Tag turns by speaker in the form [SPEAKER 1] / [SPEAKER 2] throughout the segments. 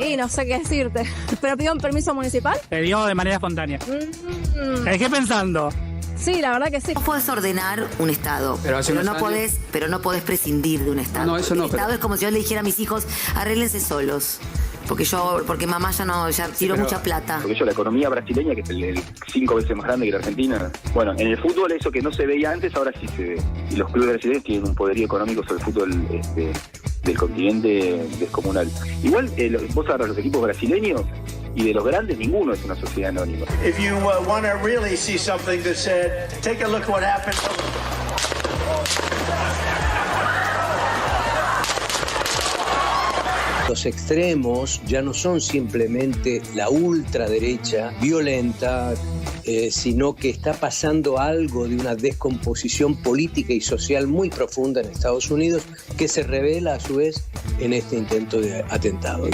[SPEAKER 1] Y no sé qué decirte. ¿Pero pidió un permiso municipal?
[SPEAKER 2] Pidió de manera espontánea. ¿Te dejé pensando?
[SPEAKER 1] Sí, la verdad que sí.
[SPEAKER 3] No puedes ordenar un Estado, pero no podés prescindir de un Estado.
[SPEAKER 4] No, eso no.
[SPEAKER 3] El Estado es como si yo le dijera a mis hijos, arréglense solos. Porque mamá ya tiró mucha plata.
[SPEAKER 5] Porque la economía brasileña, que es el 5 veces más grande que la Argentina. Bueno, en el fútbol eso que no se veía antes, ahora sí se ve. Y los clubes brasileños tienen un poderío económico sobre el fútbol del continente descomunal. Igual, vos agarras los equipos brasileños y de los grandes ninguno es una sociedad anónima.
[SPEAKER 6] If you want to really see something that said, take a look at what happened.
[SPEAKER 7] Los extremos ya no son simplemente la ultraderecha violenta, sino que está pasando algo de una descomposición política y social muy profunda en Estados Unidos que se revela a su vez en este intento de atentado.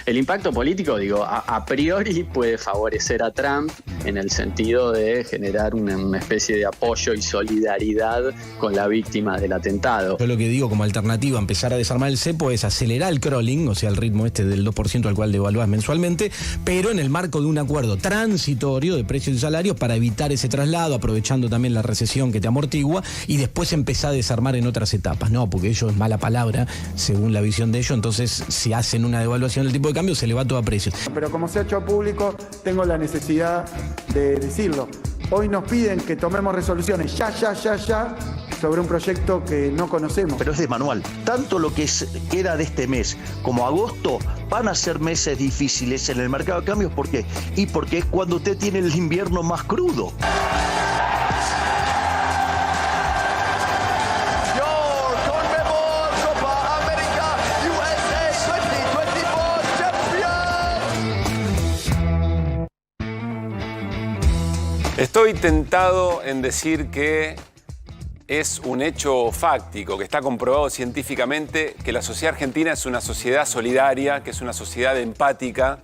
[SPEAKER 4] El impacto político, a priori puede favorecer a Trump en el sentido de generar una especie de apoyo y solidaridad con la víctima del atentado.
[SPEAKER 8] Yo lo que digo como alternativa a empezar a desarmar el cepo es acelerar el crawling, o sea, el ritmo del 2% al cual devaluás mensualmente, pero en el marco de un acuerdo transitorio de precios y salarios para evitar ese traslado, aprovechando también la recesión que te amortigua, y después empezar a desarmar en otras etapas. No, porque ello es mala palabra, según la visión de ellos, entonces si hacen una devaluación del tipo de cambio, se le va todo a precios.
[SPEAKER 9] Pero como se ha hecho público, tengo la necesidad de decirlo. Hoy nos piden que tomemos resoluciones ya, sobre un proyecto que no conocemos.
[SPEAKER 10] Pero es de manual. Tanto lo que queda de este mes como agosto van a ser meses difíciles en el mercado de cambios. ¿Por qué? Y porque es cuando usted tiene el invierno más crudo.
[SPEAKER 11] Estoy tentado en decir que es un hecho fáctico, que está comprobado científicamente que la sociedad argentina es una sociedad solidaria, que es una sociedad empática,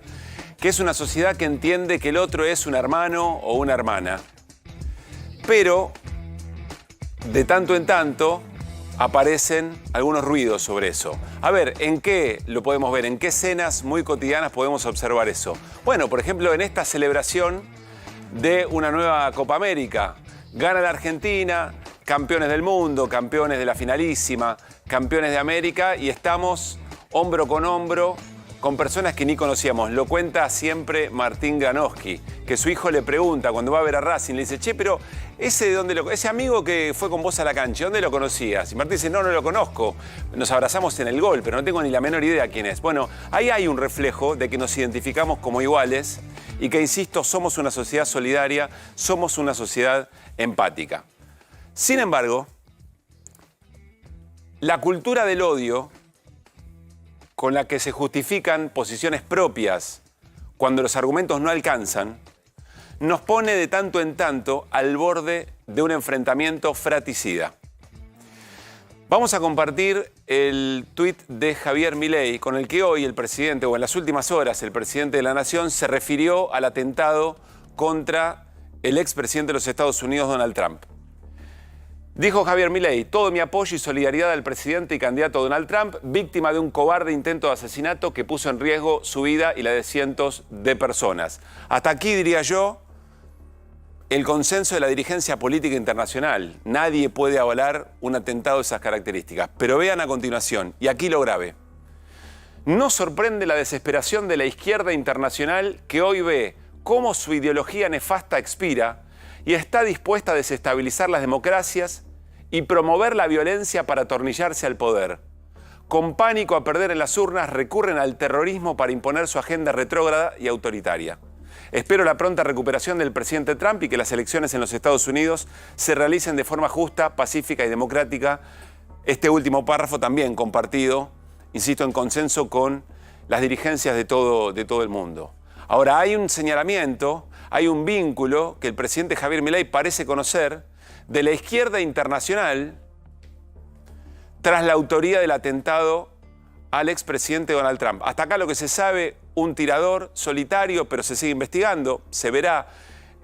[SPEAKER 11] que es una sociedad que entiende que el otro es un hermano o una hermana. Pero, de tanto en tanto, aparecen algunos ruidos sobre eso. A ver, ¿en qué lo podemos ver? ¿En qué escenas muy cotidianas podemos observar eso? Bueno, por ejemplo, en esta celebración de una nueva Copa América. Gana la Argentina, campeones del mundo, campeones de la finalísima, campeones de América, y estamos hombro con hombro con personas que ni conocíamos. Lo cuenta siempre Martín Granowski, que su hijo le pregunta cuando va a ver a Racing, le dice, che, pero ese amigo que fue con vos a la cancha, ¿dónde lo conocías? Y Martín dice, no lo conozco. Nos abrazamos en el gol, pero no tengo ni la menor idea quién es. Bueno, ahí hay un reflejo de que nos identificamos como iguales y que, insisto, somos una sociedad solidaria, somos una sociedad empática. Sin embargo, la cultura del odio, con la que se justifican posiciones propias cuando los argumentos no alcanzan, nos pone de tanto en tanto al borde de un enfrentamiento fratricida. Vamos a compartir el tuit de Javier Milei, con el que hoy el presidente, o en las últimas horas, el presidente de la Nación se refirió al atentado contra el expresidente de los Estados Unidos, Donald Trump. Dijo Javier Milei, todo mi apoyo y solidaridad al presidente y candidato Donald Trump, víctima de un cobarde intento de asesinato que puso en riesgo su vida y la de cientos de personas. Hasta aquí, diría yo, el consenso de la dirigencia política internacional. Nadie puede avalar un atentado de esas características. Pero vean a continuación, y aquí lo grave. No sorprende la desesperación de la izquierda internacional que hoy ve cómo su ideología nefasta expira y está dispuesta a desestabilizar las democracias y promover la violencia para atornillarse al poder. Con pánico a perder en las urnas, recurren al terrorismo para imponer su agenda retrógrada y autoritaria. Espero la pronta recuperación del presidente Trump y que las elecciones en los Estados Unidos se realicen de forma justa, pacífica y democrática. Este último párrafo también compartido, insisto, en consenso con las dirigencias de todo el mundo. Ahora, hay un señalamiento, hay un vínculo que el presidente Javier Milei parece conocer de la izquierda internacional tras la autoría del atentado al expresidente Donald Trump. Hasta acá lo que se sabe, un tirador solitario, pero se sigue investigando, se verá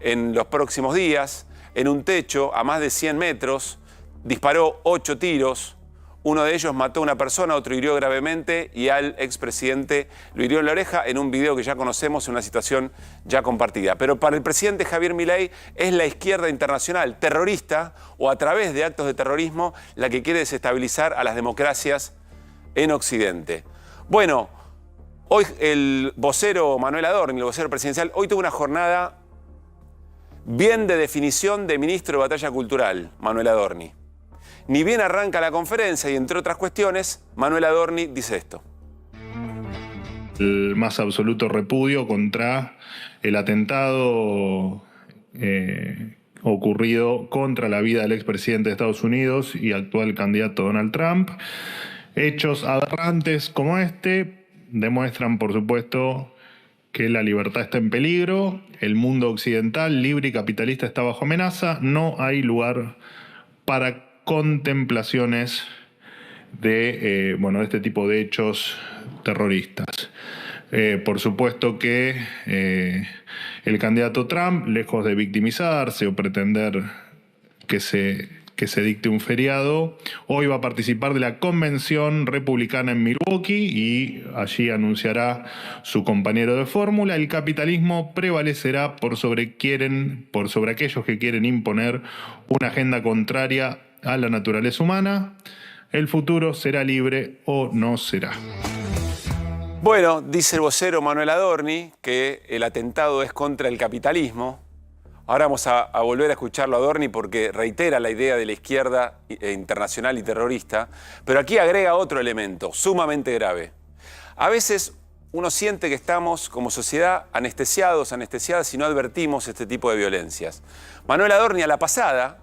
[SPEAKER 11] en los próximos días, en un techo a más de 100 metros, disparó 8 tiros. Uno de ellos mató a una persona, otro hirió gravemente y al expresidente lo hirió en la oreja en un video que ya conocemos, en una situación ya compartida. Pero para el presidente Javier Milei es la izquierda internacional terrorista o a través de actos de terrorismo la que quiere desestabilizar a las democracias en Occidente. Bueno, hoy el vocero Manuel Adorni, el vocero presidencial, hoy tuvo una jornada bien de definición de ministro de Batalla Cultural, Manuel Adorni. Ni bien arranca la conferencia y entre otras cuestiones, Manuel Adorni dice esto.
[SPEAKER 12] El más absoluto repudio contra el atentado ocurrido contra la vida del expresidente de Estados Unidos y actual candidato Donald Trump. Hechos aberrantes como este demuestran, por supuesto, que la libertad está en peligro, el mundo occidental, libre y capitalista, está bajo amenaza. No hay lugar para contemplaciones de este tipo de hechos terroristas. Por supuesto que el candidato Trump, lejos de victimizarse o pretender que se dicte un feriado, hoy va a participar de la convención republicana en Milwaukee y allí anunciará su compañero de fórmula. El capitalismo prevalecerá por sobre aquellos que quieren imponer una agenda contraria a la naturaleza humana. El futuro será libre o no será.
[SPEAKER 11] Bueno, dice el vocero Manuel Adorni que el atentado es contra el capitalismo. Ahora vamos a volver a escucharlo a Adorni porque reitera la idea de la izquierda internacional y terrorista, pero aquí agrega otro elemento sumamente grave. A veces uno siente que estamos como sociedad anestesiadas y no advertimos este tipo de violencias. Manuel Adorni a la pasada,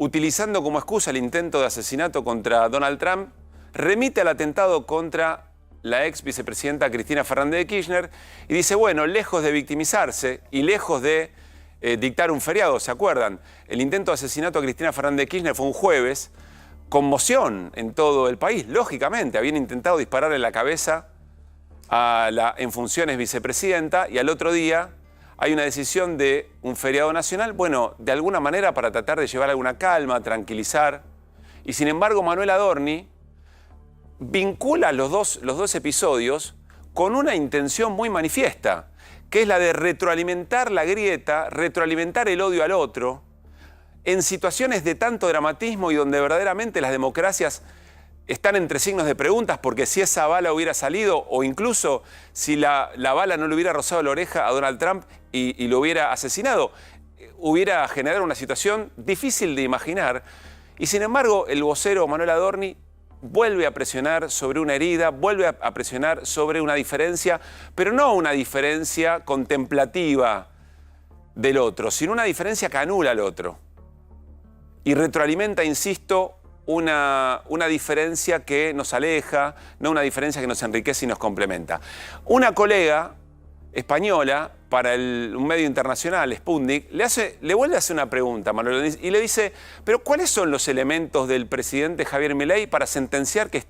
[SPEAKER 11] utilizando como excusa el intento de asesinato contra Donald Trump, remite al atentado contra la ex vicepresidenta Cristina Fernández de Kirchner y dice, bueno, lejos de victimizarse y lejos de dictar un feriado, ¿se acuerdan? El intento de asesinato a Cristina Fernández de Kirchner fue un jueves, conmoción en todo el país, lógicamente, habían intentado disparar en la cabeza a la en funciones vicepresidenta y al otro día hay una decisión de un feriado nacional, bueno, de alguna manera para tratar de llevar alguna calma, tranquilizar, y sin embargo Manuel Adorni vincula los dos episodios con una intención muy manifiesta, que es la de retroalimentar la grieta, retroalimentar el odio al otro, en situaciones de tanto dramatismo y donde verdaderamente las democracias están entre signos de preguntas, porque si esa bala hubiera salido, o incluso si la bala no le hubiera rozado la oreja a Donald Trump y lo hubiera asesinado, hubiera generado una situación difícil de imaginar. Y sin embargo, el vocero Manuel Adorni vuelve a presionar sobre una herida, vuelve a presionar sobre una diferencia, pero no una diferencia contemplativa del otro, sino una diferencia que anula al otro. Y retroalimenta, insisto, una diferencia que nos aleja, no una diferencia que nos enriquece y nos complementa. Una colega española para un medio internacional, Sputnik, le vuelve a hacer una pregunta, Manuel, y le dice, pero ¿cuáles son los elementos del presidente Javier Milei para sentenciar que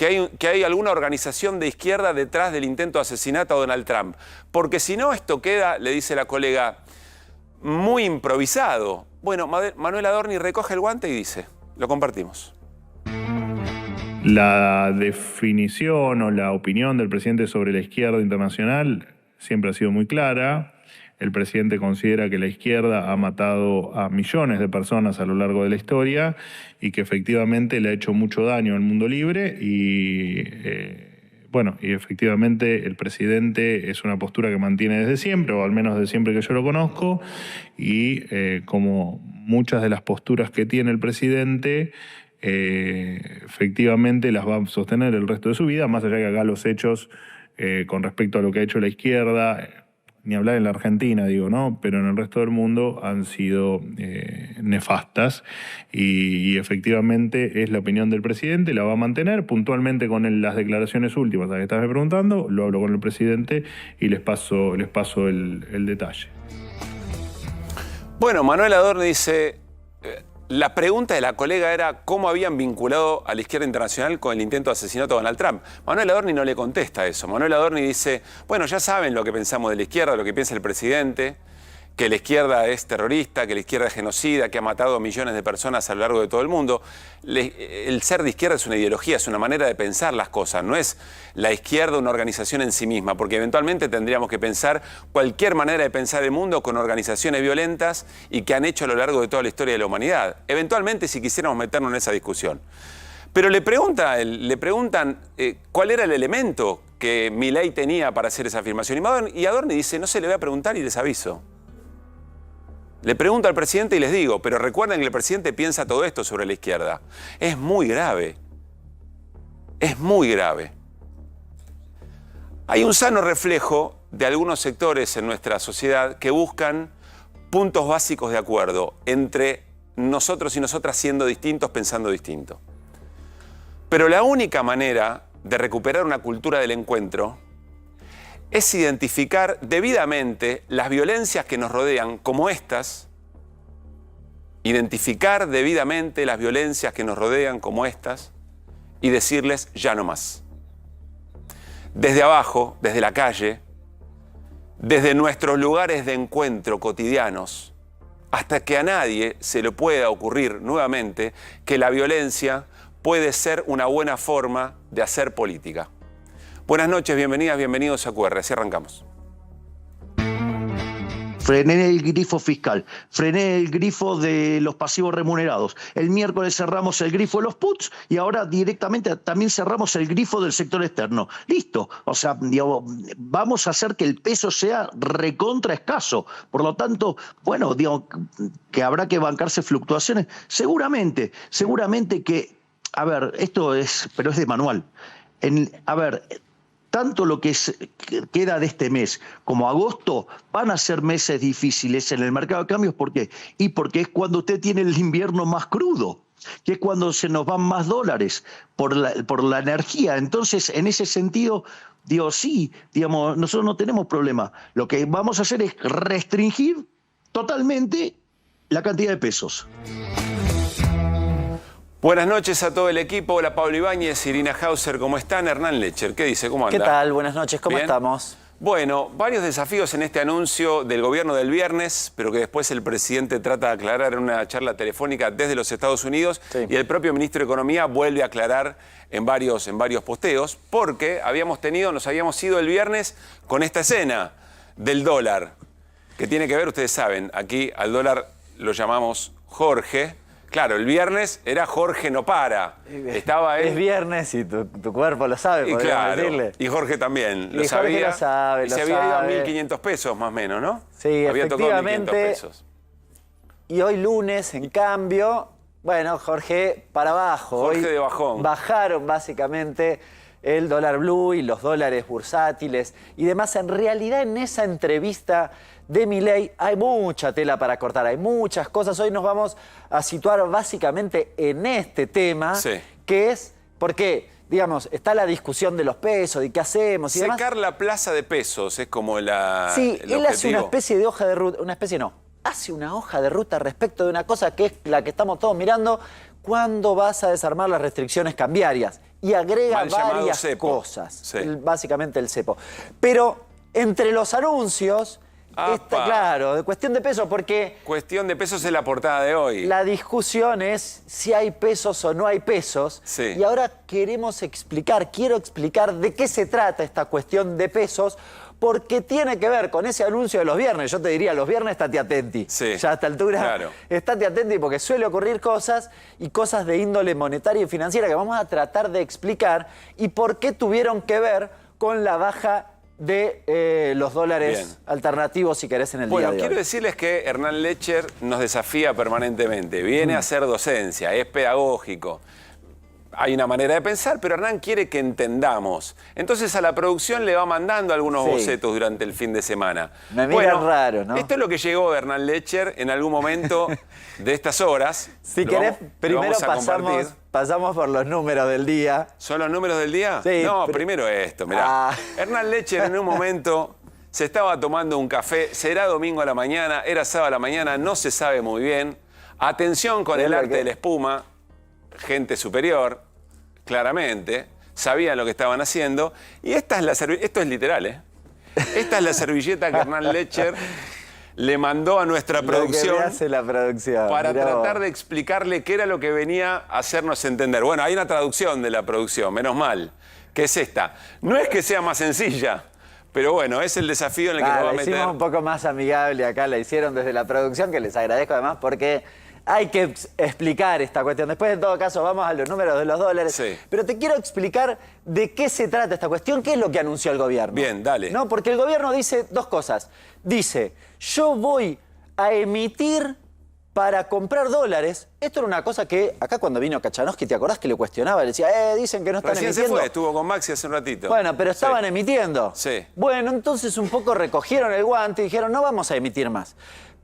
[SPEAKER 11] hay alguna organización de izquierda detrás del intento de asesinato a Donald Trump? Porque si no, esto queda, le dice la colega, muy improvisado. Bueno, Manuel Adorni recoge el guante y dice, lo compartimos.
[SPEAKER 12] La definición o la opinión del presidente sobre la izquierda internacional siempre ha sido muy clara. El presidente considera que la izquierda ha matado a millones de personas a lo largo de la historia y que efectivamente le ha hecho mucho daño al mundo libre y efectivamente el presidente es una postura que mantiene desde siempre, o al menos desde siempre que yo lo conozco, y como muchas de las posturas que tiene el presidente, efectivamente las va a sostener el resto de su vida, más allá que acá los hechos con respecto a lo que ha hecho la izquierda, ni hablar en la Argentina, ¿no? Pero en el resto del mundo han sido nefastas y efectivamente es la opinión del presidente, la va a mantener puntualmente con las declaraciones últimas a que estás preguntando, lo hablo con el presidente y les paso el detalle.
[SPEAKER 11] Bueno, Manuel Adorni dice, la pregunta de la colega era cómo habían vinculado a la izquierda internacional con el intento de asesinato de Donald Trump. Manuel Adorni no le contesta eso. Manuel Adorni dice, bueno, ya saben lo que pensamos de la izquierda, lo que piensa el presidente, que la izquierda es terrorista, que la izquierda es genocida, que ha matado a millones de personas a lo largo de todo el mundo. El ser de izquierda es una ideología, es una manera de pensar las cosas, no es la izquierda una organización en sí misma, porque eventualmente tendríamos que pensar cualquier manera de pensar el mundo con organizaciones violentas y que han hecho a lo largo de toda la historia de la humanidad. Eventualmente, si quisiéramos meternos en esa discusión. Pero le preguntan cuál era el elemento que Milei tenía para hacer esa afirmación. Y Adorni dice, no se le voy a preguntar y les aviso. Le pregunto al presidente y les digo, pero recuerden que el presidente piensa todo esto sobre la izquierda. Es muy grave. Es muy grave. Hay un sano reflejo de algunos sectores en nuestra sociedad que buscan puntos básicos de acuerdo entre nosotros y nosotras siendo distintos, pensando distinto. Pero la única manera de recuperar una cultura del encuentro es identificar debidamente las violencias que nos rodean como estas, identificar debidamente las violencias que nos rodean como estas y decirles ya no más. Desde abajo, desde la calle, desde nuestros lugares de encuentro cotidianos, hasta que a nadie se le pueda ocurrir nuevamente que la violencia puede ser una buena forma de hacer política. Buenas noches, bienvenidas, bienvenidos a QR. Así arrancamos.
[SPEAKER 10] Frené el grifo fiscal, frené el grifo de los pasivos remunerados. El miércoles cerramos el grifo de los puts y ahora directamente también cerramos el grifo del sector externo. Listo. O sea, digamos, vamos a hacer que el peso sea recontra escaso. Por lo tanto, bueno, digamos que habrá que bancarse fluctuaciones. Seguramente que, a ver, esto es, pero es de manual. Tanto lo que queda de este mes como agosto van a ser meses difíciles en el mercado de cambios. ¿Por qué? Y porque es cuando usted tiene el invierno más crudo, que es cuando se nos van más dólares por la energía. Entonces, en ese sentido, digo, sí, digamos, nosotros no tenemos problema. Lo que vamos a hacer es restringir totalmente la cantidad de pesos.
[SPEAKER 11] Buenas noches a todo el equipo. Hola Pablo Ibáñez, Irina Hauser, ¿cómo están? Hernán Lecher, ¿qué dice? ¿Cómo anda?
[SPEAKER 13] ¿Qué tal? Buenas noches, ¿cómo
[SPEAKER 11] ¿Bien?
[SPEAKER 13] estamos?
[SPEAKER 11] Bueno, varios desafíos en este anuncio del gobierno del viernes, pero que después el presidente trata de aclarar en una charla telefónica desde los Estados Unidos, sí. Y el propio ministro de Economía vuelve a aclarar en varios posteos, porque nos habíamos ido el viernes con esta escena del dólar, que tiene que ver, ustedes saben, aquí al dólar lo llamamos Jorge. Claro, el viernes era Jorge no para. Estaba él.
[SPEAKER 13] Es viernes y tu cuerpo lo sabe, podríamos
[SPEAKER 11] claro,
[SPEAKER 13] decirle.
[SPEAKER 11] Y Jorge también lo
[SPEAKER 13] y
[SPEAKER 11] sabía.
[SPEAKER 13] Jorge lo sabe,
[SPEAKER 11] y se había ido a 1.500 pesos más o menos, ¿no?
[SPEAKER 13] Sí,
[SPEAKER 11] había
[SPEAKER 13] efectivamente.
[SPEAKER 11] Tocado 1.500 pesos.
[SPEAKER 13] Y hoy lunes, en cambio, bueno, Jorge para abajo.
[SPEAKER 11] Jorge
[SPEAKER 13] hoy
[SPEAKER 11] de bajón.
[SPEAKER 13] Bajaron básicamente el dólar blue y los dólares bursátiles y demás. En realidad, en esa entrevista de Milei hay mucha tela para cortar, hay muchas cosas. Hoy nos vamos a situar básicamente en este tema, sí. Que es, porque, digamos, está la discusión de los pesos, de qué hacemos y demás.
[SPEAKER 11] Secar la plaza de pesos es como el
[SPEAKER 13] sí, él
[SPEAKER 11] objetivo.
[SPEAKER 13] hace una especie de hoja de ruta, hace una hoja de ruta respecto de una cosa que es la que estamos todos mirando, ¿cuándo vas a desarmar las restricciones cambiarias? Y agrega varias cosas, sí. Básicamente el cepo. Pero entre los anuncios... Está claro, de cuestión de pesos, porque...
[SPEAKER 11] Cuestión de pesos es la portada de hoy.
[SPEAKER 13] La discusión es si hay pesos o no hay pesos.
[SPEAKER 11] Sí.
[SPEAKER 13] Y ahora quiero explicar de qué se trata esta cuestión de pesos, porque tiene que ver con ese anuncio de los viernes. Yo te diría, los viernes estate atenti.
[SPEAKER 11] Sí.
[SPEAKER 13] Ya a esta altura,
[SPEAKER 11] claro.
[SPEAKER 13] Estate atenti porque suele ocurrir cosas y cosas de índole monetaria y financiera que vamos a tratar de explicar y por qué tuvieron que ver con la baja de los dólares bien. Alternativos, si querés, en el día de hoy.
[SPEAKER 11] Bueno, quiero decirles que Hernán Lecher nos desafía permanentemente. Viene a hacer docencia, es pedagógico. Hay una manera de pensar, pero Hernán quiere que entendamos. Entonces a la producción le va mandando algunos bocetos durante el fin de semana.
[SPEAKER 13] Me miran raro, ¿no?
[SPEAKER 11] Esto es lo que llegó de Hernán Lecher en algún momento de estas horas.
[SPEAKER 13] Si querés, primero pasamos por los números del día.
[SPEAKER 11] ¿Son los números del día?
[SPEAKER 13] Sí.
[SPEAKER 11] No, primero esto, mirá. Hernán Lecher en un momento se estaba tomando un café, será domingo a la mañana, era sábado a la mañana, no se sabe muy bien. Atención con el arte de la espuma, gente superior, claramente, sabían lo que estaban haciendo. Y esta es esto es literal, ¿eh? Esta es la servilleta que Hernán Lecher le mandó a nuestra producción.
[SPEAKER 13] Lo que me hace la producción.
[SPEAKER 11] Para
[SPEAKER 13] Mirá
[SPEAKER 11] tratar
[SPEAKER 13] vos.
[SPEAKER 11] de explicarle qué era lo que venía a hacernos entender. Bueno, hay una traducción de la producción, menos mal, que es esta. No es que sea más sencilla, pero bueno, es el desafío en el que nos va a
[SPEAKER 13] La
[SPEAKER 11] meter.
[SPEAKER 13] hicimos un poco más amigable acá, la hicieron desde la producción, que les agradezco además porque hay que explicar esta cuestión. Después, en todo caso, vamos a los números de los dólares.
[SPEAKER 11] Sí.
[SPEAKER 13] Pero te quiero explicar de qué se trata esta cuestión, qué es lo que anunció el gobierno.
[SPEAKER 11] Bien, dale.
[SPEAKER 13] ¿No? Porque el gobierno dice dos cosas. Dice, yo voy a emitir para comprar dólares. Esto era una cosa que acá cuando vino Kachanowski, ¿te acordás que le cuestionaba? Le decía, dicen que no están
[SPEAKER 11] Recién
[SPEAKER 13] emitiendo.
[SPEAKER 11] se fue, estuvo con Maxi hace un ratito.
[SPEAKER 13] Bueno, pero estaban
[SPEAKER 11] Sí.
[SPEAKER 13] emitiendo.
[SPEAKER 11] Sí.
[SPEAKER 13] Bueno, entonces un poco recogieron el guante y dijeron, no vamos a emitir más.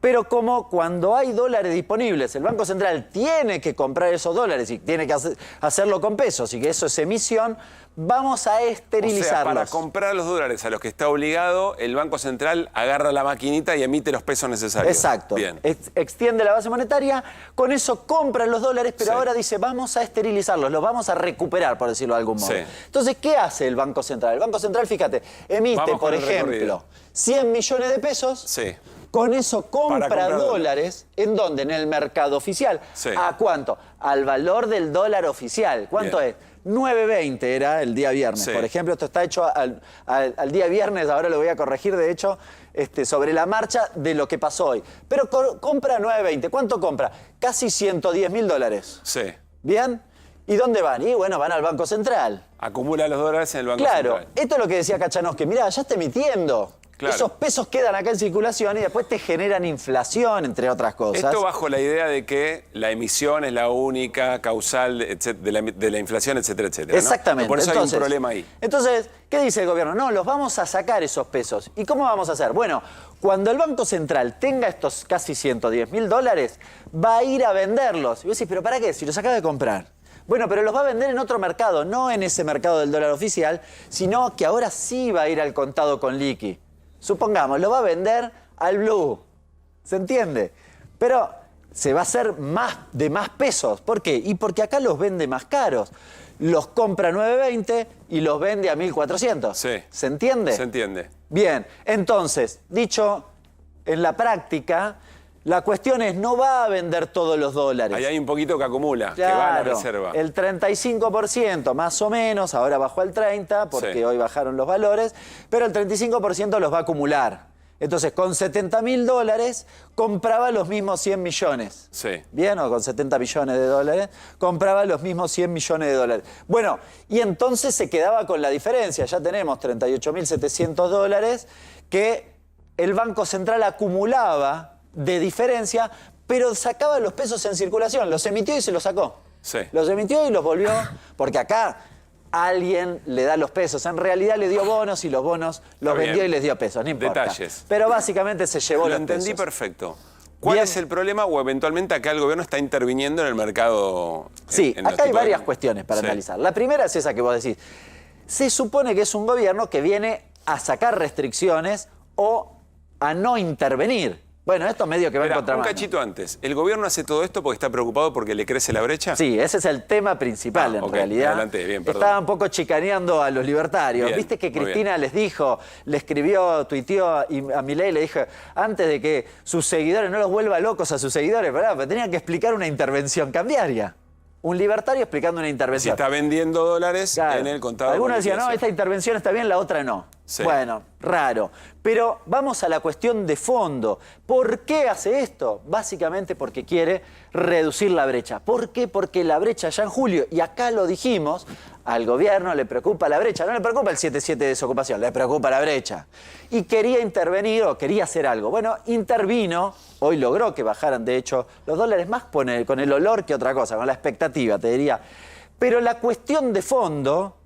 [SPEAKER 13] Pero como cuando hay dólares disponibles, el Banco Central tiene que comprar esos dólares y tiene que hacerlo con pesos y que eso es emisión, vamos a
[SPEAKER 11] O sea,
[SPEAKER 13] esterilizarlos.
[SPEAKER 11] para comprar los dólares a los que está obligado, el Banco Central agarra la maquinita y emite los pesos necesarios.
[SPEAKER 13] Exacto.
[SPEAKER 11] Bien.
[SPEAKER 13] Extiende la base monetaria, con eso compran los dólares, pero
[SPEAKER 11] Sí.
[SPEAKER 13] ahora dice, vamos a esterilizarlos, los vamos a recuperar, por decirlo de algún modo.
[SPEAKER 11] Sí.
[SPEAKER 13] Entonces, ¿qué hace el Banco Central? El Banco Central, fíjate, emite,
[SPEAKER 11] Vamos
[SPEAKER 13] por
[SPEAKER 11] con el
[SPEAKER 13] ejemplo,
[SPEAKER 11] recorrido.
[SPEAKER 13] 100 millones de pesos.
[SPEAKER 11] Sí.
[SPEAKER 13] Con eso compra
[SPEAKER 11] comprar
[SPEAKER 13] dólares. ¿En dónde? En el mercado oficial.
[SPEAKER 11] Sí.
[SPEAKER 13] ¿A cuánto? Al valor del dólar oficial. ¿Cuánto
[SPEAKER 11] Bien.
[SPEAKER 13] es? 9.20 era el día viernes.
[SPEAKER 11] Sí.
[SPEAKER 13] Por ejemplo, esto está hecho al día viernes, ahora lo voy a corregir, de hecho, sobre la marcha de lo que pasó hoy. Pero compra 9.20. ¿Cuánto compra? Casi 110.000 dólares.
[SPEAKER 11] Sí.
[SPEAKER 13] ¿Bien? ¿Y dónde van? Y bueno, van al Banco Central.
[SPEAKER 11] Acumula los dólares en el Banco
[SPEAKER 13] Claro,
[SPEAKER 11] Central.
[SPEAKER 13] esto es lo que decía Kachanowski. Mirá, ya está emitiendo.
[SPEAKER 11] Claro.
[SPEAKER 13] Esos pesos quedan acá en circulación y después te generan inflación, entre otras cosas.
[SPEAKER 11] Esto bajo la idea de que la emisión es la única causal de la inflación, etcétera, etcétera. ¿no?
[SPEAKER 13] Exactamente.
[SPEAKER 11] Por eso hay un
[SPEAKER 13] Entonces,
[SPEAKER 11] problema ahí.
[SPEAKER 13] Entonces, ¿qué dice el gobierno? No, los vamos a sacar esos pesos. ¿Y cómo vamos a hacer? Bueno, cuando el Banco Central tenga estos casi 110.000 dólares, va a ir a venderlos. Y vos decís, ¿pero para qué? Si los acaba de comprar. Bueno, pero los va a vender en otro mercado, no en ese mercado del dólar oficial, sino que ahora sí va a ir al contado con liqui. Supongamos, lo va a vender al blue. ¿Se entiende? Pero se va a hacer de más pesos. ¿Por qué? Y porque acá los vende más caros. Los compra a 9.20 y los vende a 1.400.
[SPEAKER 11] Sí.
[SPEAKER 13] ¿Se entiende?
[SPEAKER 11] Se entiende.
[SPEAKER 13] Bien, entonces, dicho en la práctica, la cuestión es, no va a vender todos los dólares.
[SPEAKER 11] Ahí hay un poquito que acumula, que va a la reserva.
[SPEAKER 13] El 35% más o menos, ahora bajó al 30% porque
[SPEAKER 11] Sí.
[SPEAKER 13] hoy bajaron los valores, pero el 35% los va a acumular. Entonces, con 70.000 dólares compraba los mismos 100 millones.
[SPEAKER 11] Sí.
[SPEAKER 13] Bien, o con 70 millones de dólares, compraba los mismos 100 millones de dólares. Bueno, y entonces se quedaba con la diferencia. Ya tenemos 38.700 dólares que el Banco Central acumulaba de diferencia, pero sacaba los pesos en circulación. Los emitió y se los sacó.
[SPEAKER 11] Sí.
[SPEAKER 13] Los emitió y los volvió, porque acá alguien le da los pesos. En realidad le dio bonos y los bonos los
[SPEAKER 11] Está bien.
[SPEAKER 13] vendió y les dio pesos, no importa.
[SPEAKER 11] Detalles.
[SPEAKER 13] Pero básicamente se llevó
[SPEAKER 11] Lo
[SPEAKER 13] los
[SPEAKER 11] entendí
[SPEAKER 13] pesos.
[SPEAKER 11] perfecto. ¿Cuál
[SPEAKER 13] Bien.
[SPEAKER 11] es el problema o eventualmente acá el gobierno está interviniendo en el mercado?
[SPEAKER 13] Sí,
[SPEAKER 11] en los
[SPEAKER 13] acá hay
[SPEAKER 11] tipos de-
[SPEAKER 13] varias cuestiones para
[SPEAKER 11] Sí.
[SPEAKER 13] analizar. La primera es esa que vos decís. Se supone que es un gobierno que viene a sacar restricciones o a no intervenir. Bueno, esto medio que va en
[SPEAKER 11] Espera, un
[SPEAKER 13] contramano.
[SPEAKER 11] cachito antes. ¿El gobierno hace todo esto porque está preocupado porque le crece la brecha?
[SPEAKER 13] Sí, ese es el tema principal en
[SPEAKER 11] ok,
[SPEAKER 13] realidad.
[SPEAKER 11] adelante, bien, perdón.
[SPEAKER 13] Estaba un poco chicaneando a los libertarios.
[SPEAKER 11] Bien,
[SPEAKER 13] Viste que
[SPEAKER 11] muy
[SPEAKER 13] Cristina les dijo, le escribió, tuiteó a Milei, le dijo, antes de que sus seguidores no los vuelva locos a sus seguidores, ¿verdad? Pero tenían que explicar una intervención cambiaria. Un libertario explicando una
[SPEAKER 11] Si
[SPEAKER 13] intervención.
[SPEAKER 11] está vendiendo dólares
[SPEAKER 13] Claro.
[SPEAKER 11] en el contado.
[SPEAKER 13] Algunos
[SPEAKER 11] con
[SPEAKER 13] decían, no,
[SPEAKER 11] liquidación.
[SPEAKER 13] esta intervención está bien, la otra no.
[SPEAKER 11] Sí.
[SPEAKER 13] Bueno, raro. Pero vamos a la cuestión de fondo. ¿Por qué hace esto? Básicamente porque quiere reducir la brecha. ¿Por qué? Porque la brecha ya en julio, y acá lo dijimos, al gobierno le preocupa la brecha. No le preocupa el 7.7 de desocupación, le preocupa la brecha. Y quería intervenir o quería hacer algo. Bueno, intervino, hoy logró que bajaran, de hecho, los dólares más con el olor que otra cosa, con la expectativa, te diría. Pero la cuestión de fondo,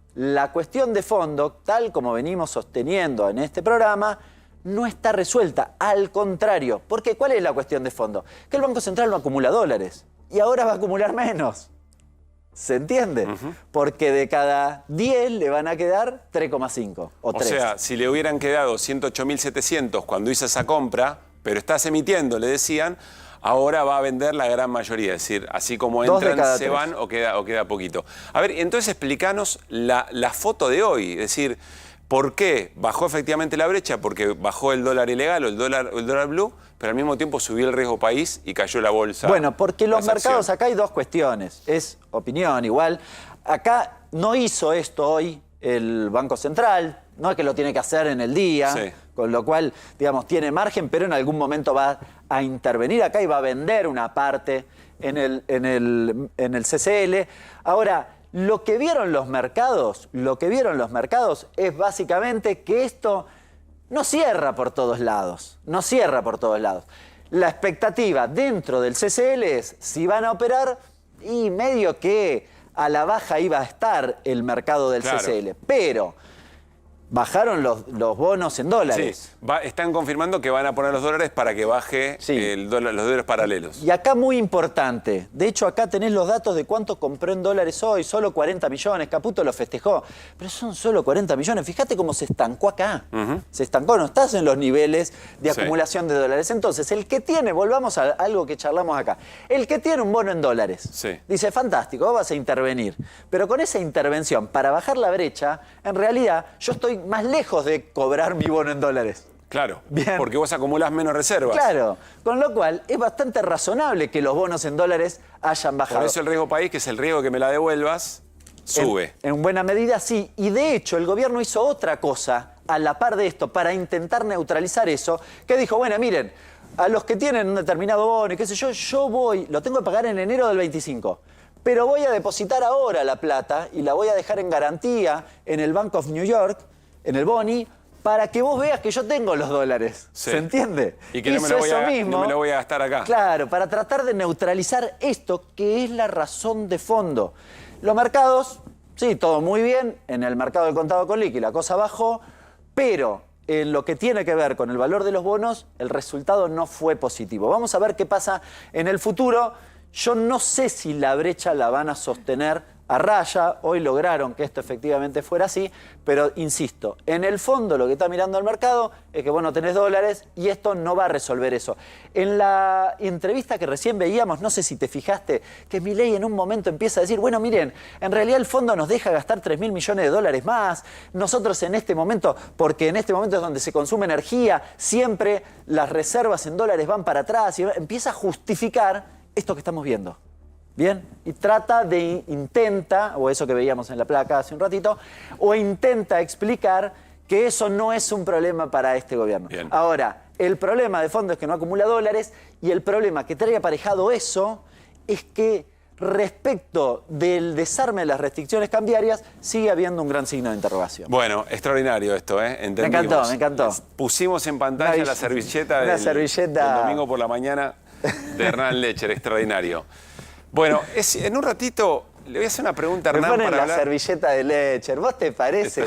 [SPEAKER 13] tal como venimos sosteniendo en este programa, no está resuelta. Al contrario. Porque ¿cuál es la cuestión de fondo? Que el Banco Central no acumula dólares. Y ahora va a acumular menos. ¿Se entiende? Porque de cada 10 le van a quedar 3,5 o 3.
[SPEAKER 11] O sea, si le hubieran quedado 108.700 cuando hizo esa compra, pero estás emitiendo, le decían, ahora va a vender la gran mayoría. Es decir, así como
[SPEAKER 13] 2 de
[SPEAKER 11] entran,
[SPEAKER 13] cada
[SPEAKER 11] se
[SPEAKER 13] 3.
[SPEAKER 11] van o queda poquito. A ver, entonces explícanos la foto de hoy. Es decir, ¿Por qué? Bajó efectivamente la brecha, porque bajó el dólar ilegal o el dólar blue, pero al mismo tiempo subió el riesgo país y cayó la bolsa.
[SPEAKER 13] Bueno, porque los
[SPEAKER 11] transacción.
[SPEAKER 13] mercados, acá hay dos cuestiones. Es opinión igual. Acá no hizo esto hoy el Banco Central, no es que lo tiene que hacer en el día,
[SPEAKER 11] Sí.
[SPEAKER 13] con lo cual, digamos, tiene margen, pero en algún momento va a intervenir acá y va a vender una parte en el CCL. Ahora, lo que vieron los mercados es básicamente que esto no cierra por todos lados, no cierra por todos lados. La expectativa dentro del CCL es si van a operar y medio que a la baja iba a estar el mercado del
[SPEAKER 11] Claro.
[SPEAKER 13] CCL, pero bajaron los bonos en dólares.
[SPEAKER 11] Sí, están confirmando que van a poner los dólares para que baje los dólares paralelos.
[SPEAKER 13] Y acá muy importante, de hecho acá tenés los datos de cuánto compró en dólares hoy, solo 40 millones, Caputo lo festejó, pero son solo 40 millones, fíjate cómo se estancó acá, se estancó, no estás en los niveles de
[SPEAKER 11] Sí.
[SPEAKER 13] acumulación de dólares. Entonces, el que tiene, volvamos a algo que charlamos acá, el que tiene un bono en dólares,
[SPEAKER 11] Sí.
[SPEAKER 13] dice, fantástico, vas a intervenir, pero con esa intervención, para bajar la brecha, en realidad yo estoy más lejos de cobrar mi bono en dólares.
[SPEAKER 11] Claro,
[SPEAKER 13] Bien.
[SPEAKER 11] porque vos acumulás menos reservas.
[SPEAKER 13] Claro, con lo cual es bastante razonable que los bonos en dólares hayan bajado.
[SPEAKER 11] Por eso el riesgo país, que es el riesgo que me la devuelvas, sube.
[SPEAKER 13] En buena medida sí, y de hecho el gobierno hizo otra cosa a la par de esto para intentar neutralizar eso, que dijo, bueno, miren, a los que tienen un determinado bono y qué sé yo, lo tengo que pagar en enero del 25. Pero voy a depositar ahora la plata y la voy a dejar en garantía en el Bank of New York, en el Boni, para que vos veas que yo tengo los dólares.
[SPEAKER 11] Sí.
[SPEAKER 13] ¿Se entiende?
[SPEAKER 11] Y que no me lo voy a gastar acá.
[SPEAKER 13] Claro, para tratar de neutralizar esto, que es la razón de fondo. Los mercados, sí, todo muy bien. En el mercado del contado con liqui la cosa bajó, pero en lo que tiene que ver con el valor de los bonos, el resultado no fue positivo. Vamos a ver qué pasa en el futuro. Yo no sé si la brecha la van a sostener a raya. Hoy lograron que esto efectivamente fuera así, pero insisto, en el fondo lo que está mirando el mercado es que vos no tenés dólares y esto no va a resolver eso. En la entrevista que recién veíamos, no sé si te fijaste, que Milei en un momento empieza a decir, bueno, miren, en realidad el fondo nos deja gastar 3.000 millones de dólares más, nosotros en este momento, porque en este momento es donde se consume energía, siempre las reservas en dólares van para atrás, y empieza a justificar esto que estamos viendo. Bien, y intenta, o eso que veíamos en la placa hace un ratito, o intenta explicar que eso no es un problema para este gobierno.
[SPEAKER 11] Bien.
[SPEAKER 13] Ahora, el problema de fondo es que no acumula dólares, y el problema que trae aparejado eso es que respecto del desarme de las restricciones cambiarias sigue habiendo un gran signo de interrogación.
[SPEAKER 11] Bueno, extraordinario esto, ¿eh? Entendimos.
[SPEAKER 13] Me encantó.
[SPEAKER 11] Pusimos en pantalla la servilleta del domingo por la mañana de Hernán Lecher, extraordinario. Bueno, en un ratito le voy a hacer una pregunta a
[SPEAKER 13] Me
[SPEAKER 11] Hernán
[SPEAKER 13] ponen
[SPEAKER 11] para
[SPEAKER 13] la
[SPEAKER 11] hablar.
[SPEAKER 13] servilleta de Lecher. ¿Vos te parece?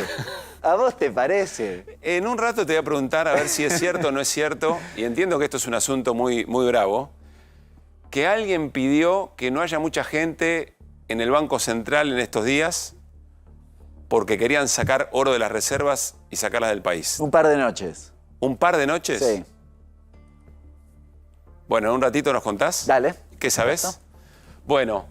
[SPEAKER 13] ¿A vos te parece?
[SPEAKER 11] En un rato te voy a preguntar a ver si es cierto o no es cierto, y entiendo que esto es un asunto muy, muy bravo, que alguien pidió que no haya mucha gente en el Banco Central en estos días porque querían sacar oro de las reservas y sacarlas del país.
[SPEAKER 13] Un par de noches.
[SPEAKER 11] ¿Un par de noches?
[SPEAKER 13] Sí.
[SPEAKER 11] Bueno, en un ratito nos contás.
[SPEAKER 13] Dale.
[SPEAKER 11] ¿Qué sabés?
[SPEAKER 13] Perfecto.
[SPEAKER 11] Bueno,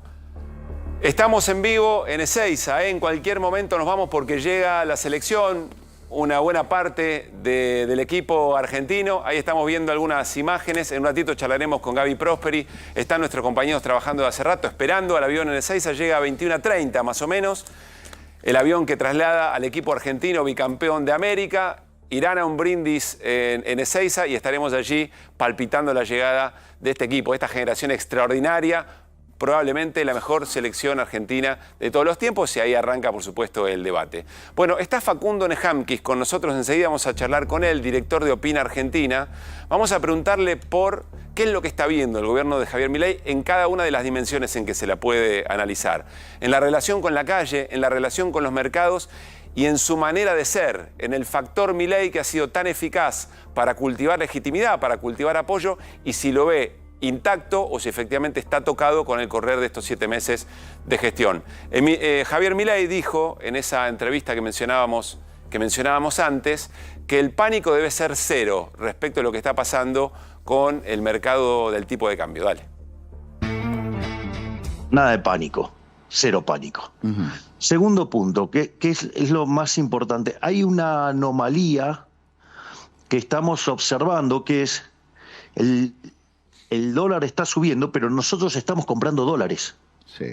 [SPEAKER 11] estamos en vivo en Ezeiza, ¿eh? En cualquier momento nos vamos porque llega la selección, una buena parte del equipo argentino. Ahí estamos viendo algunas imágenes. En un ratito charlaremos con Gaby Prosperi. Están nuestros compañeros trabajando de hace rato, esperando al avión en Ezeiza. Llega a 21:30 más o menos. El avión que traslada al equipo argentino bicampeón de América. Irán a un brindis en Ezeiza y estaremos allí palpitando la llegada de este equipo, de esta generación extraordinaria, probablemente la mejor selección argentina de todos los tiempos, y ahí arranca, por supuesto, el debate. Bueno, está Facundo Nejamquis con nosotros, enseguida vamos a charlar con él, director de Opina Argentina. Vamos a preguntarle por qué es lo que está viendo el gobierno de Javier Milei en cada una de las dimensiones en que se la puede analizar. En la relación con la calle, en la relación con los mercados y en su manera de ser, en el factor Milei que ha sido tan eficaz para cultivar legitimidad, para cultivar apoyo, y si lo ve intacto o si efectivamente está tocado con el correr de estos 7 meses de gestión. Javier Milei dijo en esa entrevista que mencionábamos antes que el pánico debe ser cero respecto a lo que está pasando con el mercado del tipo de cambio. Dale.
[SPEAKER 10] Nada de pánico. cero pánico. Segundo punto, que es lo más importante, hay una anomalía que estamos observando, que es el dólar está subiendo, pero nosotros estamos comprando dólares.
[SPEAKER 14] Sí.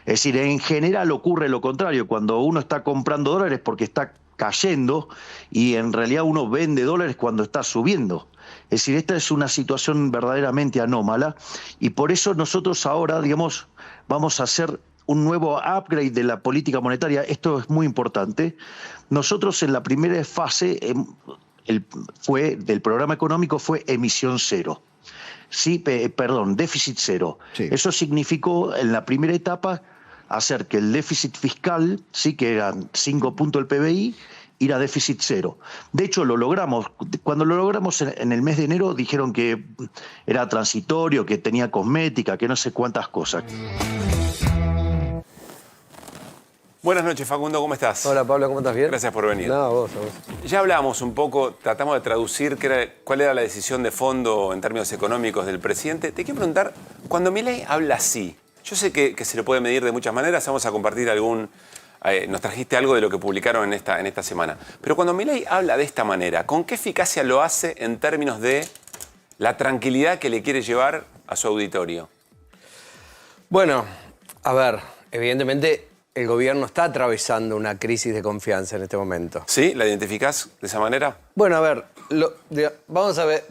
[SPEAKER 10] Es decir, en general ocurre lo contrario, cuando uno está comprando dólares porque está cayendo y en realidad uno vende dólares cuando está subiendo. Es decir, esta es una situación verdaderamente anómala y por eso nosotros ahora, digamos, vamos a hacer un nuevo upgrade de la política monetaria. Esto es muy importante. Nosotros en la primera fase del programa económico fue emisión cero. Sí, déficit cero.
[SPEAKER 14] Sí.
[SPEAKER 10] Eso significó en la primera etapa hacer que el déficit fiscal, sí, que eran 5 puntos del PBI, ir a déficit cero. De hecho, lo logramos. Cuando lo logramos en el mes de enero, dijeron que era transitorio, que tenía cosmética, que no sé cuántas cosas.
[SPEAKER 11] Buenas noches, Facundo, ¿cómo estás?
[SPEAKER 15] Hola, Pablo, ¿cómo estás? ¿Bien?
[SPEAKER 11] Gracias por venir.
[SPEAKER 15] No, a vos.
[SPEAKER 11] Ya hablábamos un poco, tratamos de traducir cuál era la decisión de fondo en términos económicos del presidente. Te quiero preguntar, cuando Milei habla así, yo sé que se lo puede medir de muchas maneras, vamos a compartir nos trajiste algo de lo que publicaron en esta semana. Pero cuando Milei habla de esta manera, ¿con qué eficacia lo hace en términos de la tranquilidad que le quiere llevar a su auditorio?
[SPEAKER 15] Bueno, a ver, evidentemente el gobierno está atravesando una crisis de confianza en este momento.
[SPEAKER 11] ¿Sí? ¿La identificás de esa manera?
[SPEAKER 15] Bueno, a ver, vamos a ver,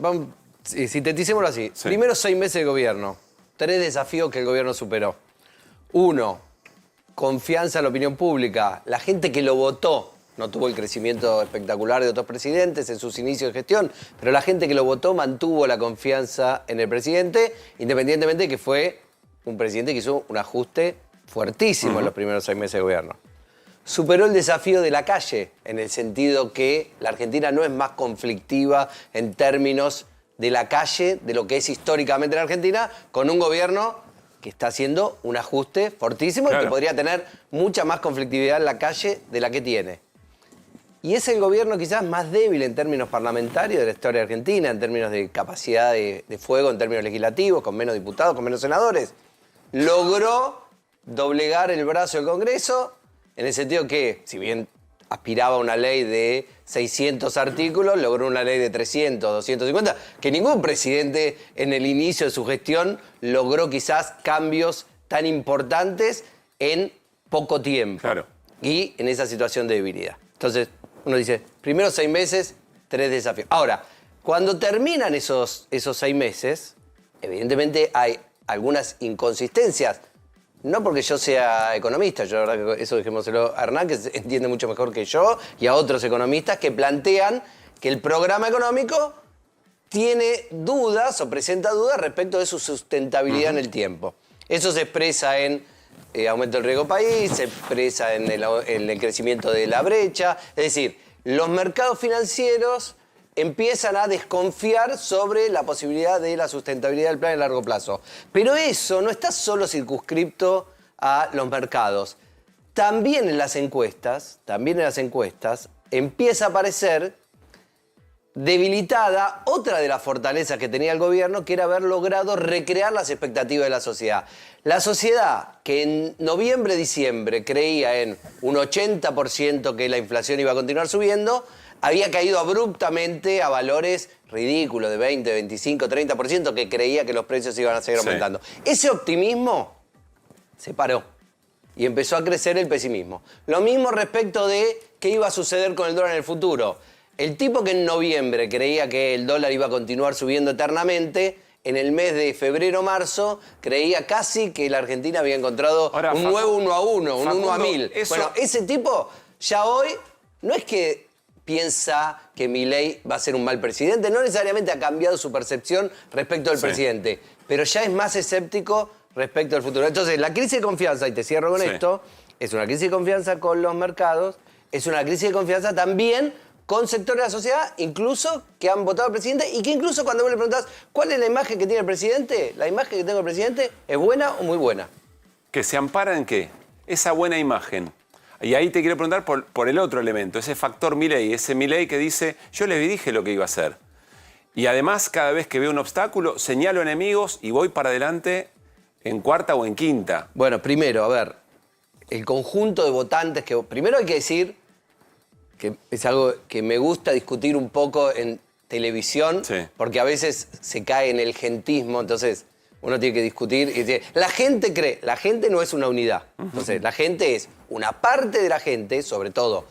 [SPEAKER 15] sinteticémoslo así.
[SPEAKER 11] Sí.
[SPEAKER 15] Primero 6 meses de gobierno, 3 desafíos que el gobierno superó. 1, confianza en la opinión pública. La gente que lo votó no tuvo el crecimiento espectacular de otros presidentes en sus inicios de gestión, pero la gente que lo votó mantuvo la confianza en el presidente, independientemente de que fue un presidente que hizo un ajuste fuertísimo en los primeros 6 meses de gobierno. Superó el desafío de la calle, en el sentido que la Argentina no es más conflictiva en términos de la calle, de lo que es históricamente la Argentina, con un gobierno que está haciendo un ajuste fortísimo y que podría tener mucha más conflictividad en la calle de la que tiene. Y es el gobierno quizás más débil en términos parlamentarios de la historia argentina, en términos de capacidad de fuego, en términos legislativos, con menos diputados, con menos senadores. Logró doblegar el brazo del Congreso, en el sentido que, si bien aspiraba a una ley de 600 artículos, logró una ley de 300, 250, que ningún presidente en el inicio de su gestión logró quizás cambios tan importantes en poco tiempo.
[SPEAKER 11] Claro.
[SPEAKER 15] Y en esa situación de debilidad. Entonces, uno dice, primero 6 meses, 3 desafíos. Ahora, cuando terminan esos 6 meses, evidentemente hay algunas inconsistencias. No porque yo sea economista, yo la verdad que eso dejémoselo a Hernán, que entiende mucho mejor que yo, y a otros economistas que plantean que el programa económico tiene dudas o presenta dudas respecto de su sustentabilidad en el tiempo. Eso se expresa en aumento del riesgo país, se expresa en el crecimiento de la brecha. Es decir, los mercados financieros empiezan a desconfiar sobre la posibilidad de la sustentabilidad del plan a largo plazo. Pero eso no está solo circunscripto a los mercados. También en las encuestas empieza a aparecer debilitada otra de las fortalezas que tenía el gobierno, que era haber logrado recrear las expectativas de la sociedad. La sociedad que en noviembre, diciembre creía en un 80% que la inflación iba a continuar subiendo, había caído abruptamente a valores ridículos de 20, 25, 30%, que creía que los precios iban a seguir aumentando. Ese optimismo se paró y empezó a crecer el pesimismo. Lo mismo respecto de qué iba a suceder con el dólar en el futuro. El tipo que en noviembre creía que el dólar iba a continuar subiendo eternamente, en el mes de febrero-marzo creía casi que la Argentina había encontrado un nuevo 1 a 1, un 1 a 1000. Bueno, ese tipo ya hoy no es que piensa que Milei va a ser un mal presidente, no necesariamente ha cambiado su percepción respecto del presidente, pero ya es más escéptico respecto al futuro. Entonces, la crisis de confianza, y te cierro con esto, es una crisis de confianza con los mercados, es una crisis de confianza también con sectores de la sociedad, incluso que han votado al presidente, y que incluso cuando vos le preguntás ¿cuál es la imagen que tiene el presidente? La imagen que tengo del presidente es buena o muy buena.
[SPEAKER 11] ¿Que se ampara en qué? Esa buena imagen. Y ahí te quiero preguntar por el otro elemento, ese factor Milei, ese Milei que dice, yo les dije lo que iba a hacer. Y además, cada vez que veo un obstáculo, señalo enemigos y voy para adelante en cuarta o en quinta.
[SPEAKER 15] Bueno, primero, a ver, el conjunto de votantes que... Primero hay que decir que es algo que me gusta discutir un poco en televisión, porque a veces se cae en el gentismo, entonces uno tiene que discutir y decir, la gente cree, la gente no es una unidad. Entonces, la gente es una parte de la gente, sobre todo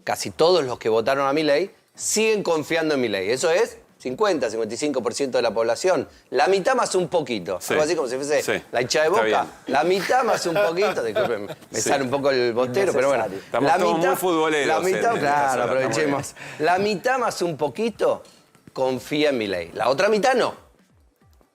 [SPEAKER 15] casi todos los que votaron a Milei, siguen confiando en Milei. Eso es 50, 55% de la población. La mitad más un poquito. Algo así como si fuese la hinchada de Boca. La mitad más un poquito. Disculpen, me sale un poco el bostero, pero bueno.
[SPEAKER 11] Estamos todos muy futboleros.
[SPEAKER 15] La mitad, claro, aprovechemos. La mitad más un poquito confía en Milei. La otra mitad no.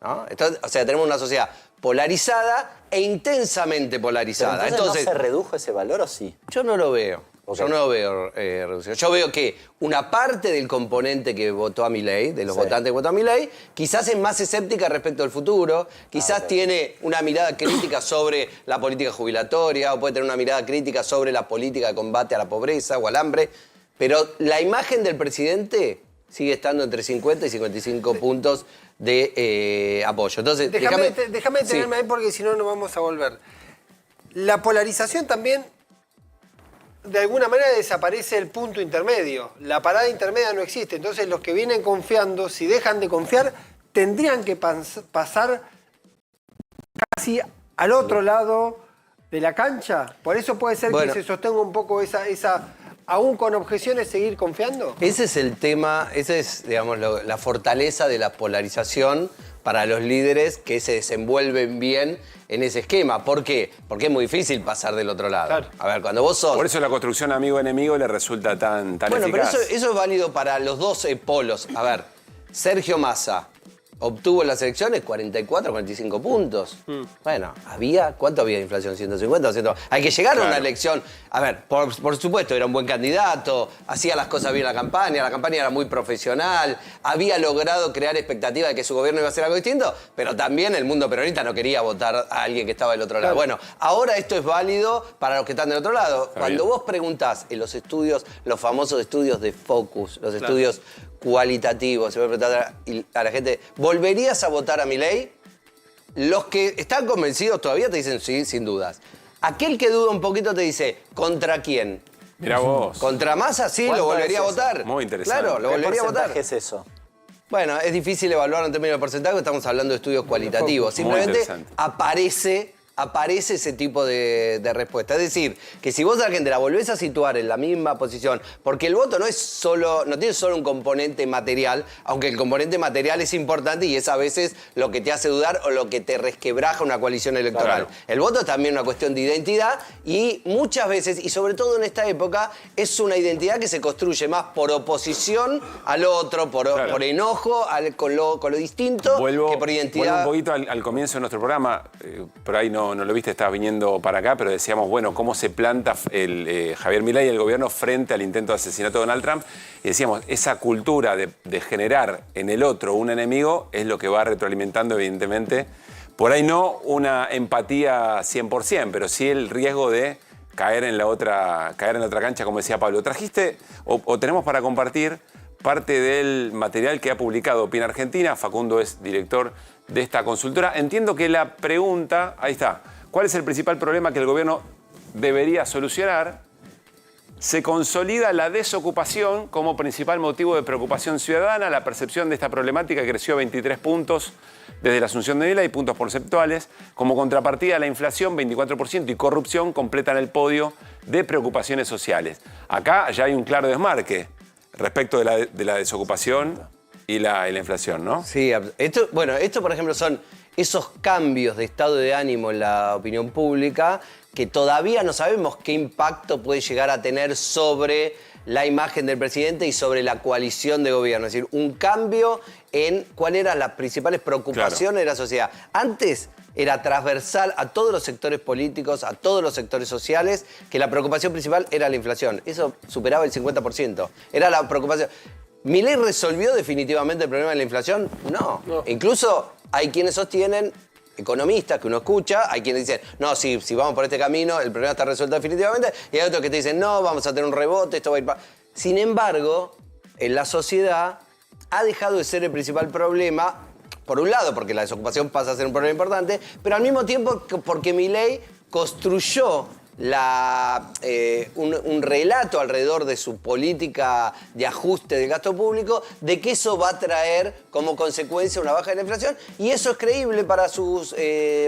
[SPEAKER 15] ¿No? Entonces, o sea, tenemos una sociedad polarizada e intensamente polarizada.
[SPEAKER 13] Entonces, ¿no se redujo ese valor o sí?
[SPEAKER 15] Yo no lo veo. Yo no lo veo reducido. Yo veo que una parte del componente que votó a Milei, de los votantes que votó a Milei, quizás es más escéptica respecto al futuro, quizás tiene una mirada crítica sobre la política jubilatoria, o puede tener una mirada crítica sobre la política de combate a la pobreza o al hambre, pero la imagen del presidente sigue estando entre 50 y 55 puntos de apoyo. Entonces,
[SPEAKER 14] déjame detenerme ahí porque si no nos vamos a volver. La polarización también, de alguna manera, desaparece el punto intermedio. La parada intermedia no existe. Entonces, los que vienen confiando, si dejan de confiar, tendrían que pasar casi al otro lado de la cancha. Por eso puede ser que se sostenga un poco esa aún con objeciones, seguir confiando.
[SPEAKER 15] Ese es el tema, esa es, digamos, la fortaleza de la polarización para los líderes que se desenvuelven bien en ese esquema. ¿Por qué? Porque es muy difícil pasar del otro lado. Claro. A ver, cuando vos sos...
[SPEAKER 11] Por eso la construcción amigo-enemigo le resulta tan
[SPEAKER 15] bueno,
[SPEAKER 11] eficaz.
[SPEAKER 15] Pero eso es válido para los dos polos. A ver, Sergio Massa obtuvo en las elecciones 44, 45 puntos. Bueno, ¿cuánto había de inflación? 150, 200. Hay que llegar a una elección. A ver, por supuesto, era un buen candidato, hacía las cosas bien la campaña era muy profesional, había logrado crear expectativa de que su gobierno iba a hacer algo distinto, pero también el mundo peronista no quería votar a alguien que estaba del otro lado. Bueno, ahora esto es válido para los que están del otro lado. Cuando vos preguntás en los estudios, los famosos estudios de focus, los estudios cualitativos, se puede preguntar a la gente, ¿volverías a votar a Milei? Los que están convencidos todavía te dicen sí, sin dudas. Aquel que duda un poquito te dice, ¿contra quién?
[SPEAKER 11] Mirá vos.
[SPEAKER 15] ¿Contra Massa? Sí, lo volvería a votar.
[SPEAKER 11] Muy interesante.
[SPEAKER 15] Claro, lo volvería a votar.
[SPEAKER 13] ¿Qué es eso?
[SPEAKER 15] Bueno, es difícil evaluar en términos de porcentaje, estamos hablando de estudios cualitativos. Simplemente aparece ese tipo de respuesta. Es decir, que si vos a la gente la volvés a situar en la misma posición, porque el voto no tiene solo un componente material, aunque el componente material es importante y es a veces lo que te hace dudar o lo que te resquebraja una coalición electoral. Claro. El voto es también una cuestión de identidad y muchas veces, y sobre todo en esta época, es una identidad que se construye más por oposición al otro, por enojo con lo distinto, que por identidad.
[SPEAKER 11] Vuelvo un poquito al comienzo de nuestro programa, por ahí no lo viste, estabas viniendo para acá, pero decíamos, bueno, cómo se planta Javier Milei y el gobierno frente al intento de asesinato de Donald Trump. Y decíamos, esa cultura de generar en el otro un enemigo es lo que va retroalimentando, evidentemente, por ahí no una empatía 100%, pero sí el riesgo de caer en la otra cancha, como decía Pablo. Trajiste, o tenemos para compartir, parte del material que ha publicado Opina Argentina. Facundo es director de esta consultora. Entiendo que la pregunta, ahí está, ¿cuál es el principal problema que el gobierno debería solucionar? Se consolida la desocupación como principal motivo de preocupación ciudadana. La percepción de esta problemática creció 23 puntos desde la asunción de Milei, puntos porcentuales. Como contrapartida, la inflación, 24%, y corrupción completan el podio de preocupaciones sociales. Acá ya hay un claro desmarque respecto de la desocupación y la inflación, ¿no?
[SPEAKER 15] Sí, esto, por ejemplo, son esos cambios de estado de ánimo en la opinión pública que todavía no sabemos qué impacto puede llegar a tener sobre la imagen del presidente y sobre la coalición de gobierno. Es decir, un cambio en cuáles eran las principales preocupaciones de la sociedad. Antes era transversal a todos los sectores políticos, a todos los sectores sociales, que la preocupación principal era la inflación. Eso superaba el 50%. Era la preocupación. ¿Milei resolvió definitivamente el problema de la inflación? No. Incluso hay quienes sostienen, economistas que uno escucha, hay quienes dicen, no, si vamos por este camino, el problema está resuelto definitivamente, y hay otros que te dicen, no, vamos a tener un rebote, esto va a ir... Sin embargo, en la sociedad ha dejado de ser el principal problema, por un lado, porque la desocupación pasa a ser un problema importante, pero al mismo tiempo porque Milei construyó un relato alrededor de su política de ajuste del gasto público, de que eso va a traer como consecuencia una baja de la inflación, y eso es creíble para sus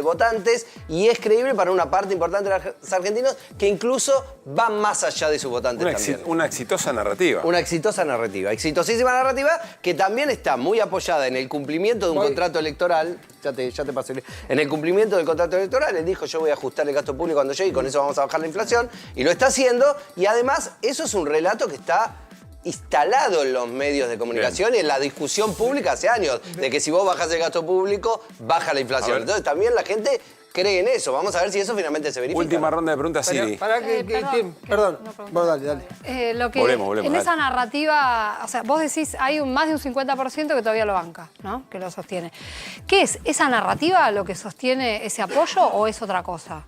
[SPEAKER 15] votantes y es creíble para una parte importante de los argentinos que incluso van más allá de sus votantes también.
[SPEAKER 11] Una exitosa narrativa.
[SPEAKER 15] Una exitosa narrativa, exitosísima narrativa que también está muy apoyada en el cumplimiento de un contrato electoral. Ya te paso. En el cumplimiento del contrato electoral, él dijo: yo voy a ajustar el gasto público cuando llegue y con eso vamos a bajar la inflación, y lo está haciendo, y además eso es un relato que está instalado en los medios de comunicación y en la discusión pública hace años, de que si vos bajás el gasto público, baja la inflación. Entonces también la gente cree en eso. Vamos a ver si eso finalmente se verifica.
[SPEAKER 11] Última ronda de preguntas, Siri.
[SPEAKER 14] Perdón, vos dale.
[SPEAKER 11] Volvemos,
[SPEAKER 16] en esa narrativa, o sea, vos decís, hay más de un 50% que todavía lo banca, ¿no? Que lo sostiene. ¿Qué es? ¿Esa narrativa lo que sostiene ese apoyo o es otra cosa?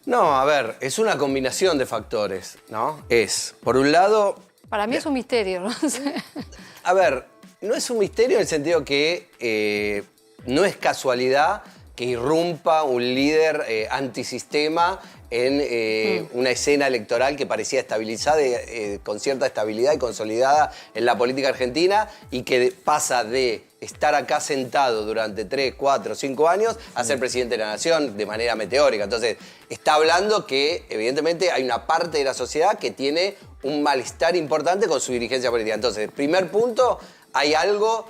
[SPEAKER 15] No, a ver, es una combinación de factores, ¿no? Es, por un lado...
[SPEAKER 16] Para mí es un misterio, no sé.
[SPEAKER 15] A ver, no es un misterio en el sentido que no es casualidad que irrumpa un líder antisistema en una escena electoral que parecía estabilizada, con cierta estabilidad y consolidada en la política argentina, y que pasa de estar acá sentado durante 3, 4, 5 años a ser presidente de la nación de manera meteórica. Entonces, está hablando que evidentemente hay una parte de la sociedad que tiene un malestar importante con su dirigencia política. Entonces, primer punto, hay algo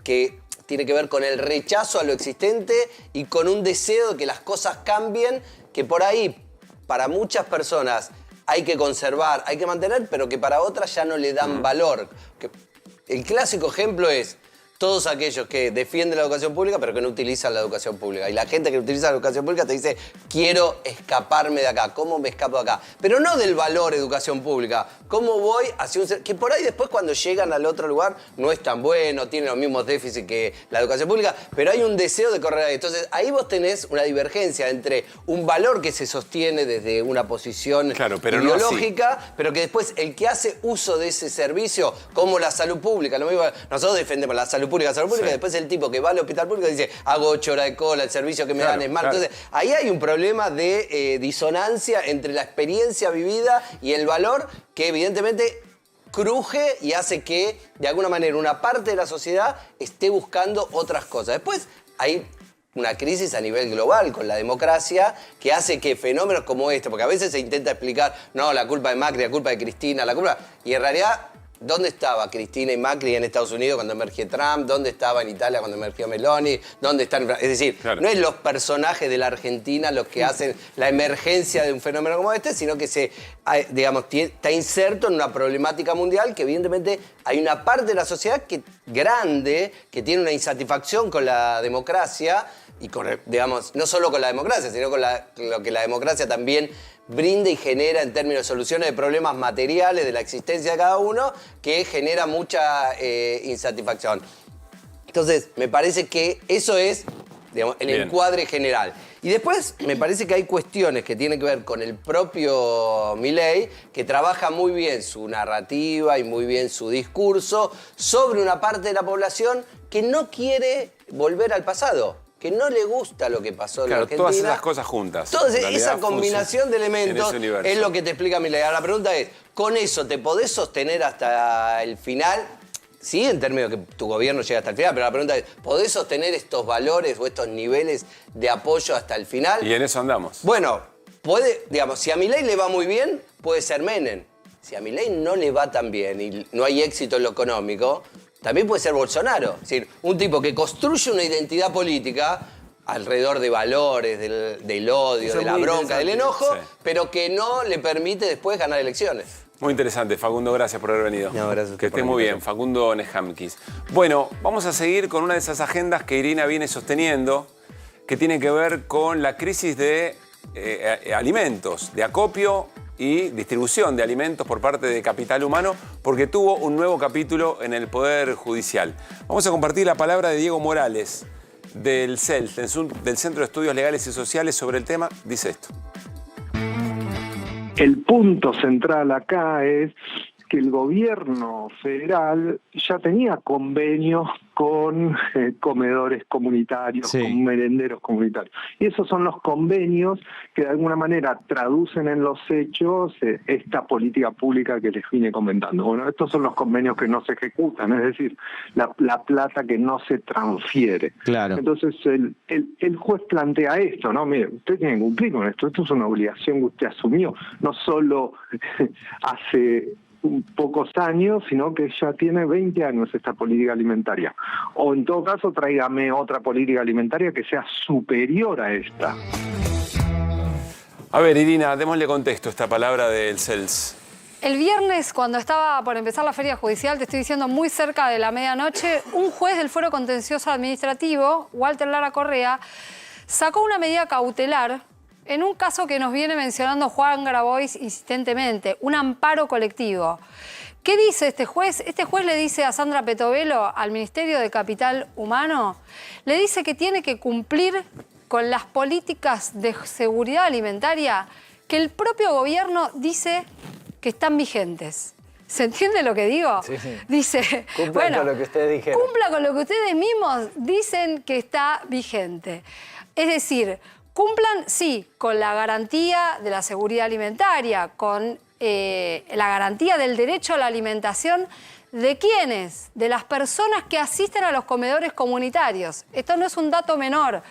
[SPEAKER 15] que tiene que ver con el rechazo a lo existente y con un deseo de que las cosas cambien, que por ahí para muchas personas hay que conservar, hay que mantener, pero que para otras ya no le dan valor. El clásico ejemplo es todos aquellos que defienden la educación pública pero que no utilizan la educación pública. Y la gente que utiliza la educación pública te dice: quiero escaparme de acá, ¿cómo me escapo de acá? Pero no del valor educación pública. ¿Cómo voy hacia un... que por ahí después cuando llegan al otro lugar no es tan bueno, tiene los mismos déficits que la educación pública, pero hay un deseo de correr ahí. Entonces ahí vos tenés una divergencia entre un valor que se sostiene desde una posición ideológica, pero que después el que hace uso de ese servicio, como la salud pública, lo mismo, nosotros defendemos la salud pública, y después el tipo que va al hospital público dice: hago 8 horas de cola, el servicio que me dan es mal. Entonces, ahí hay un problema de disonancia entre la experiencia vivida y el valor que evidentemente cruje y hace que, de alguna manera, una parte de la sociedad esté buscando otras cosas. Después hay una crisis a nivel global con la democracia que hace que fenómenos como este, porque a veces se intenta explicar, no, la culpa de Macri, la culpa de Cristina, la culpa... Y en realidad... ¿dónde estaba Cristina y Macri en Estados Unidos cuando emergió Trump? ¿Dónde estaba en Italia cuando emergió Meloni? ¿Dónde están? Es decir, no es los personajes de la Argentina los que hacen la emergencia de un fenómeno como este, sino que está inserto en una problemática mundial que evidentemente hay una parte de la sociedad grande que tiene una insatisfacción con la democracia y con, no solo con la democracia, sino con lo que la democracia también brinda y genera en términos de soluciones de problemas materiales de la existencia de cada uno, que genera mucha insatisfacción. Entonces, me parece que eso es el encuadre general. Y después me parece que hay cuestiones que tienen que ver con el propio Milei, que trabaja muy bien su narrativa y muy bien su discurso sobre una parte de la población que no quiere volver al pasado, que no le gusta lo que pasó en la Argentina.
[SPEAKER 11] Todas esas cosas juntas.
[SPEAKER 15] Entonces, esa combinación de elementos es lo que te explica Milei. Ahora, la pregunta es, ¿con eso te podés sostener hasta el final? Sí, en términos de que tu gobierno llegue hasta el final, pero la pregunta es, ¿podés sostener estos valores o estos niveles de apoyo hasta el final?
[SPEAKER 11] Y en eso andamos.
[SPEAKER 15] Bueno, si a Milei le va muy bien, puede ser Menem. Si a Milei no le va tan bien y no hay éxito en lo económico, también puede ser Bolsonaro. Es decir, un tipo que construye una identidad política alrededor de valores, del odio, de la bronca, del enojo, pero que no le permite después ganar elecciones.
[SPEAKER 11] Muy interesante, Facundo, gracias por haber venido.
[SPEAKER 15] No, gracias.
[SPEAKER 11] Que esté muy bien, Facundo Nehamkis. Bueno, vamos a seguir con una de esas agendas que Irina viene sosteniendo, que tiene que ver con la crisis de alimentos, de acopio y distribución de alimentos por parte de Capital Humano, porque tuvo un nuevo capítulo en el Poder Judicial. Vamos a compartir la palabra de Diego Morales, del CELS, del Centro de Estudios Legales y Sociales, sobre el tema. Dice esto.
[SPEAKER 17] El punto central acá es que el gobierno federal ya tenía convenios con comedores comunitarios, con merenderos comunitarios. Y esos son los convenios que de alguna manera traducen en los hechos esta política pública que les vine comentando. Bueno, estos son los convenios que no se ejecutan, es decir, la plata que no se transfiere.
[SPEAKER 18] Claro.
[SPEAKER 17] Entonces el juez plantea esto, ¿no? Mire, usted tiene que cumplir con esto es una obligación que usted asumió, no solo hace pocos años, sino que ya tiene 20 años esta política alimentaria. O en todo caso, tráigame otra política alimentaria que sea superior a esta.
[SPEAKER 11] A ver, Irina, démosle contexto a esta palabra del CELS.
[SPEAKER 16] El viernes, cuando estaba por empezar la feria judicial, te estoy diciendo muy cerca de la medianoche, un juez del Fuero Contencioso Administrativo, Walter Lara Correa, sacó una medida cautelar en un caso que nos viene mencionando Juan Grabois insistentemente, un amparo colectivo. ¿Qué dice este juez? Este juez le dice a Sandra Petovelo, al Ministerio de Capital Humano, le dice que tiene que cumplir con las políticas de seguridad alimentaria que el propio gobierno dice que están vigentes. ¿Se entiende lo que digo?
[SPEAKER 13] Sí, sí.
[SPEAKER 16] Dice,
[SPEAKER 13] Cumplan con lo que ustedes dijeron.
[SPEAKER 16] Cumpla con lo que ustedes mismos dicen que está vigente. Es decir, cumplan, sí, con la garantía de la seguridad alimentaria, con la garantía del derecho a la alimentación. ¿De quiénes? De las personas que asisten a los comedores comunitarios. Esto no es un dato menor,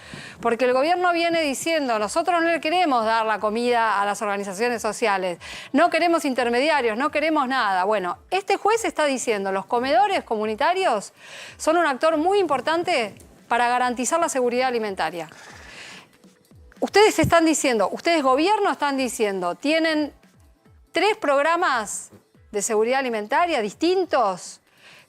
[SPEAKER 16] porque el gobierno viene diciendo, nosotros no le queremos dar la comida a las organizaciones sociales, no queremos intermediarios, no queremos nada. Bueno, este juez está diciendo, los comedores comunitarios son un actor muy importante para garantizar la seguridad alimentaria. Ustedes están diciendo, ustedes gobierno están diciendo, tienen 3 programas de seguridad alimentaria distintos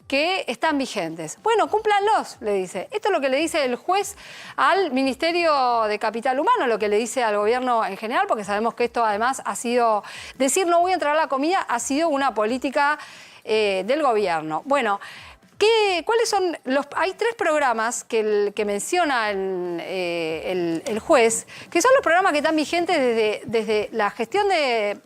[SPEAKER 16] que están vigentes. Bueno, cúmplanlos, le dice. Esto es lo que le dice el juez al Ministerio de Capital Humano, lo que le dice al gobierno en general, porque sabemos que esto además ha sido, decir no voy a entrar a la comida, ha sido una política del gobierno. Bueno, ¿cuáles son los...? Hay 3 programas que menciona el juez, que son los programas que están vigentes desde la gestión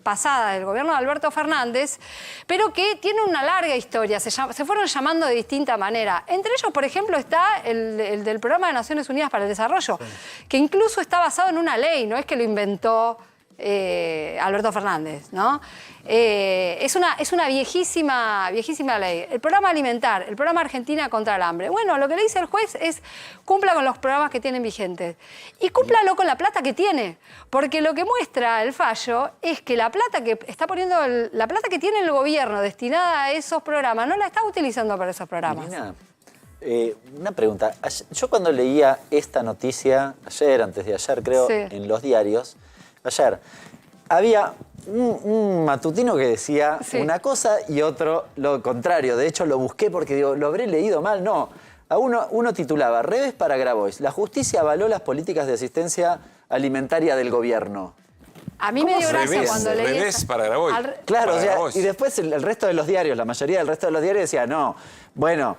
[SPEAKER 16] pasada del gobierno de Alberto Fernández, pero que tienen una larga historia, se fueron llamando de distinta manera. Entre ellos, por ejemplo, está el del Programa de Naciones Unidas para el Desarrollo, que incluso está basado en una ley, no es que lo inventó Alberto Fernández, ¿no? Es una viejísima ley. El programa alimentar, el programa Argentina contra el hambre. Bueno, lo que le dice el juez es cumpla con los programas que tienen vigentes y cúmplalo con la plata que tiene, porque lo que muestra el fallo es que la plata que está poniendo, la plata que tiene el gobierno destinada a esos programas no la está utilizando para esos programas.
[SPEAKER 13] Irina, una pregunta. Yo cuando leía esta noticia ayer, antes de ayer creo, en los diarios, ayer, había un matutino que decía una cosa y otro lo contrario. De hecho, lo busqué porque digo, ¿lo habré leído mal? No. Uno titulaba, revés para Grabois. La justicia avaló las políticas de asistencia alimentaria del gobierno.
[SPEAKER 16] A mí me dio gracia cuando leí
[SPEAKER 11] revés para Grabois.
[SPEAKER 13] Claro,
[SPEAKER 11] para
[SPEAKER 13] o sea,
[SPEAKER 11] Grabois.
[SPEAKER 13] y después el resto de los diarios, la mayoría del resto de los diarios decía, no, bueno,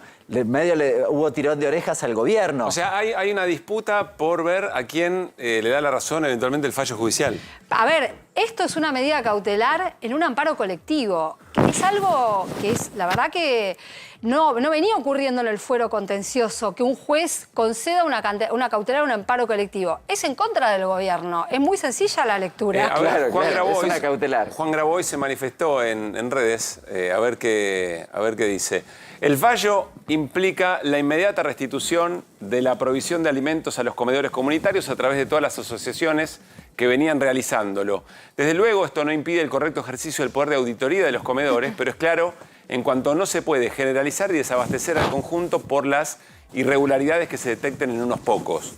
[SPEAKER 13] hubo tirón de orejas al gobierno.
[SPEAKER 11] O sea, hay una disputa por ver a quién le da la razón eventualmente el fallo judicial.
[SPEAKER 16] A ver, esto es una medida cautelar en un amparo colectivo, que es algo que es, la verdad que no venía ocurriendo en el fuero contencioso, que un juez conceda una cautelar, un amparo colectivo. Es en contra del gobierno. Es muy sencilla la lectura.
[SPEAKER 11] A ver, Juan Grabois,
[SPEAKER 13] es una cautelar.
[SPEAKER 11] Juan Grabois se manifestó en redes, a ver qué dice. El fallo implica la inmediata restitución de la provisión de alimentos a los comedores comunitarios a través de todas las asociaciones que venían realizándolo. Desde luego, esto no impide el correcto ejercicio del poder de auditoría de los comedores, pero es claro, en cuanto no se puede generalizar y desabastecer al conjunto por las irregularidades que se detecten en unos pocos.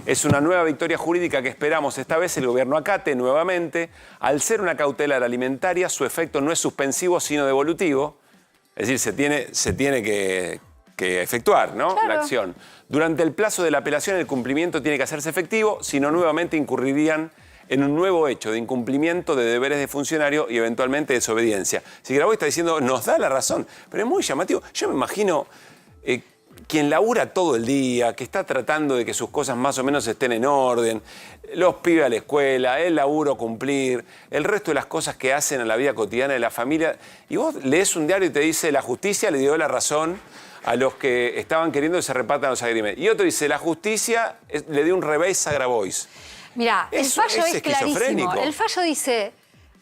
[SPEAKER 11] Es una nueva victoria jurídica que esperamos esta vez el gobierno acate nuevamente. Al ser una cautelar alimentaria, su efecto no es suspensivo, sino devolutivo. Es decir, se tiene que efectuar, ¿no?
[SPEAKER 16] Claro.
[SPEAKER 11] La acción. Durante el plazo de la apelación, el cumplimiento tiene que hacerse efectivo, si no nuevamente incurrirían en un nuevo hecho de incumplimiento de deberes de funcionario y eventualmente desobediencia. Si Grabois está diciendo, nos da la razón, pero es muy llamativo. Yo me imagino quien labura todo el día, que está tratando de que sus cosas más o menos estén en orden, los pibes a la escuela, el laburo cumplir, el resto de las cosas que hacen en la vida cotidiana de la familia, y vos lees un diario y te dice la justicia le dio la razón a los que estaban queriendo que se repartan los agrímenes. Y otro dice la justicia le dio un revés a Grabois.
[SPEAKER 16] Mirá, el fallo es clarísimo. El fallo dice...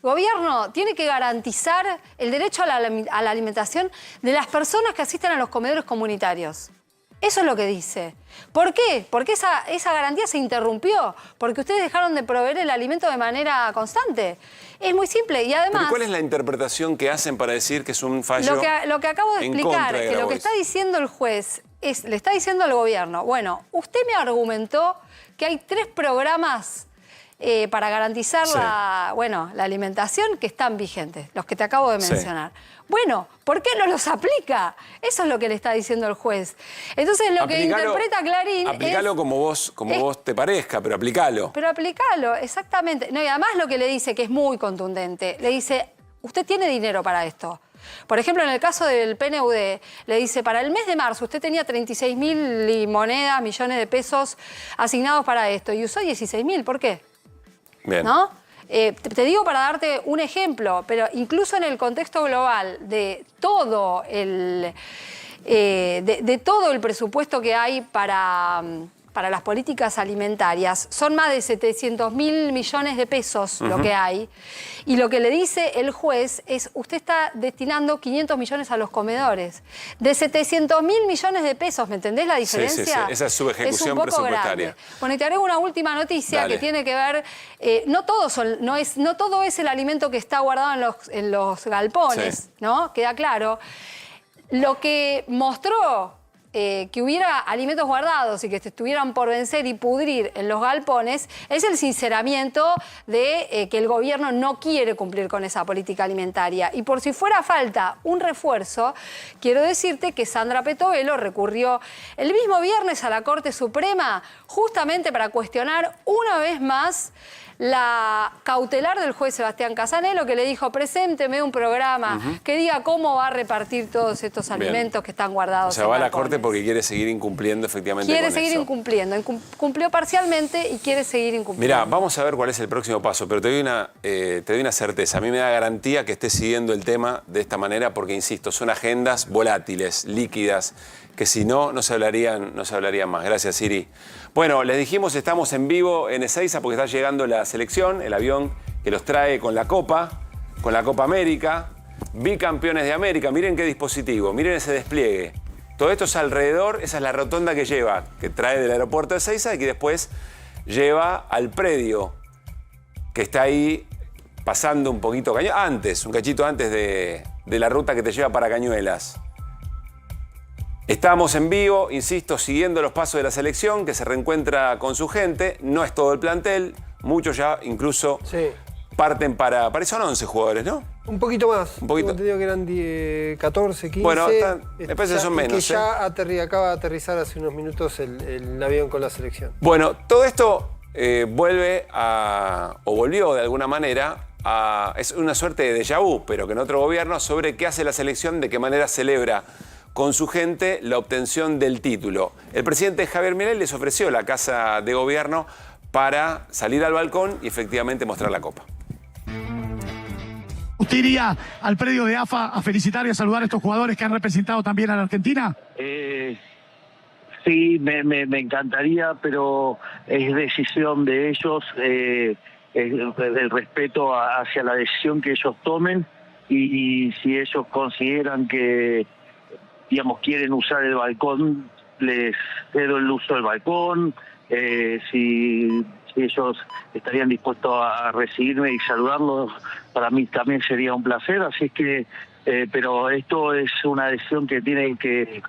[SPEAKER 16] Gobierno tiene que garantizar el derecho a la alimentación de las personas que asisten a los comedores comunitarios. Eso es lo que dice. ¿Por qué? Porque esa garantía se interrumpió. Porque ustedes dejaron de proveer el alimento de manera constante. Es muy simple y además...
[SPEAKER 11] ¿Pero cuál es la interpretación que hacen para decir que es un fallo?
[SPEAKER 16] Lo que acabo de explicar, que lo que está diciendo el juez le está diciendo al gobierno, bueno, usted me argumentó que hay 3 programas para garantizar la alimentación que están vigentes, los que te acabo de mencionar. Bueno, ¿por qué no los aplica? Eso es lo que le está diciendo el juez. Entonces lo que interpreta Clarín
[SPEAKER 11] aplicalo como vos te parezca, pero aplicalo.
[SPEAKER 16] Pero aplicalo, exactamente. No, y además lo que le dice, que es muy contundente, le dice, usted tiene dinero para esto. Por ejemplo, en el caso del PNUD, le dice, para el mes de marzo usted tenía 36.000 monedas, millones de pesos asignados para esto, y usó 16.000, ¿por qué?
[SPEAKER 11] Bien.
[SPEAKER 16] ¿No? Te digo para darte un ejemplo, pero incluso en el contexto global de todo el presupuesto que hay para las políticas alimentarias, son más de 700.000 millones de pesos lo que hay. Y lo que le dice el juez es, usted está destinando 500 millones a los comedores. De 700.000 millones de pesos, ¿me entendés la diferencia?
[SPEAKER 11] Sí. Esa es su ejecución presupuestaria.
[SPEAKER 16] Grande. Bueno, y te agrego una última noticia que tiene que ver, no todo es el alimento que está guardado en los galpones, ¿no? Queda claro. Lo que mostró que hubiera alimentos guardados y que se estuvieran por vencer y pudrir en los galpones, es el sinceramiento de que el gobierno no quiere cumplir con esa política alimentaria. Y por si fuera falta un refuerzo, quiero decirte que Sandra Petovelo recurrió el mismo viernes a la Corte Suprema justamente para cuestionar una vez más la cautelar del juez Sebastián Casanelo, que le dijo, presénteme un programa que diga cómo va a repartir todos estos alimentos que están guardados.
[SPEAKER 11] O sea, va a la Corte porque quiere seguir incumpliendo efectivamente
[SPEAKER 16] con eso. Quiere seguir incumpliendo. Cumplió parcialmente y quiere seguir incumpliendo.
[SPEAKER 11] Mirá, vamos a ver cuál es el próximo paso, pero te doy una certeza. A mí me da garantía que estés siguiendo el tema de esta manera porque, insisto, son agendas volátiles, líquidas, que si no se hablarían más. Gracias, Siri. Bueno, les dijimos, estamos en vivo en Ezeiza porque está llegando la selección, el avión que los trae con la Copa América, bicampeones de América. Miren qué dispositivo, miren ese despliegue. Todo esto es alrededor, esa es la rotonda que trae del aeropuerto de Ezeiza y que después lleva al predio que está ahí pasando un poquito, un cachito antes de la ruta que te lleva para Cañuelas. Estamos en vivo, insisto, siguiendo los pasos de la selección, que se reencuentra con su gente. No es todo el plantel, muchos ya incluso parten para... Son 11 jugadores, ¿no?
[SPEAKER 14] Un poquito más.
[SPEAKER 11] Un poquito.
[SPEAKER 14] Tengo entendido que eran 14, 15.
[SPEAKER 11] Bueno, me parece que son menos.
[SPEAKER 14] Que ya acaba de aterrizar hace unos minutos el avión con la selección.
[SPEAKER 11] Bueno, todo esto volvió de alguna manera es una suerte de déjà vu, pero que en otro gobierno, sobre qué hace la selección, de qué manera celebra con su gente la obtención del título. El presidente Javier Milei les ofreció la Casa de Gobierno para salir al balcón y efectivamente mostrar la copa.
[SPEAKER 2] ¿Usted iría al predio de AFA a felicitar y a saludar a estos jugadores que han representado también a la Argentina?
[SPEAKER 10] Sí, me encantaría, pero es decisión de ellos, el respeto hacia la decisión que ellos tomen y si ellos consideran que quieren usar el balcón, les cedo el uso del balcón. Si ellos estarían dispuestos a recibirme y saludarlos, para mí también sería un placer. Así que, pero esto es una decisión que tienen que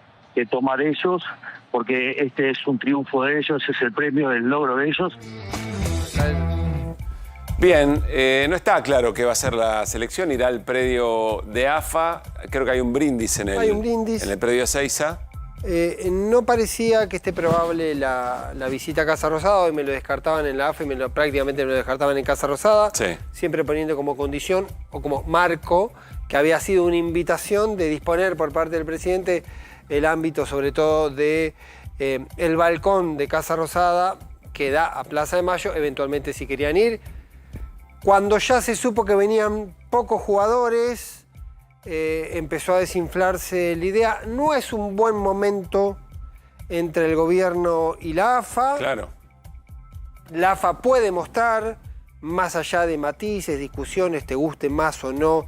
[SPEAKER 10] tomar ellos, porque este es un triunfo de ellos, es el premio del logro de ellos.
[SPEAKER 11] Bien, no está claro qué va a ser la selección, irá al predio de AFA, creo que hay un brindis en el predio de Ezeiza.
[SPEAKER 14] No parecía que esté probable la visita a Casa Rosada, hoy me lo descartaban en la AFA y prácticamente me lo descartaban en Casa Rosada, siempre poniendo como condición o como marco que había sido una invitación de disponer por parte del presidente el ámbito sobre todo de el balcón de Casa Rosada que da a Plaza de Mayo, eventualmente si querían ir. Cuando ya se supo que venían pocos jugadores, empezó a desinflarse la idea. No es un buen momento entre el gobierno y la AFA.
[SPEAKER 11] Claro.
[SPEAKER 14] La AFA puede mostrar, más allá de matices, discusiones, te gusten más o no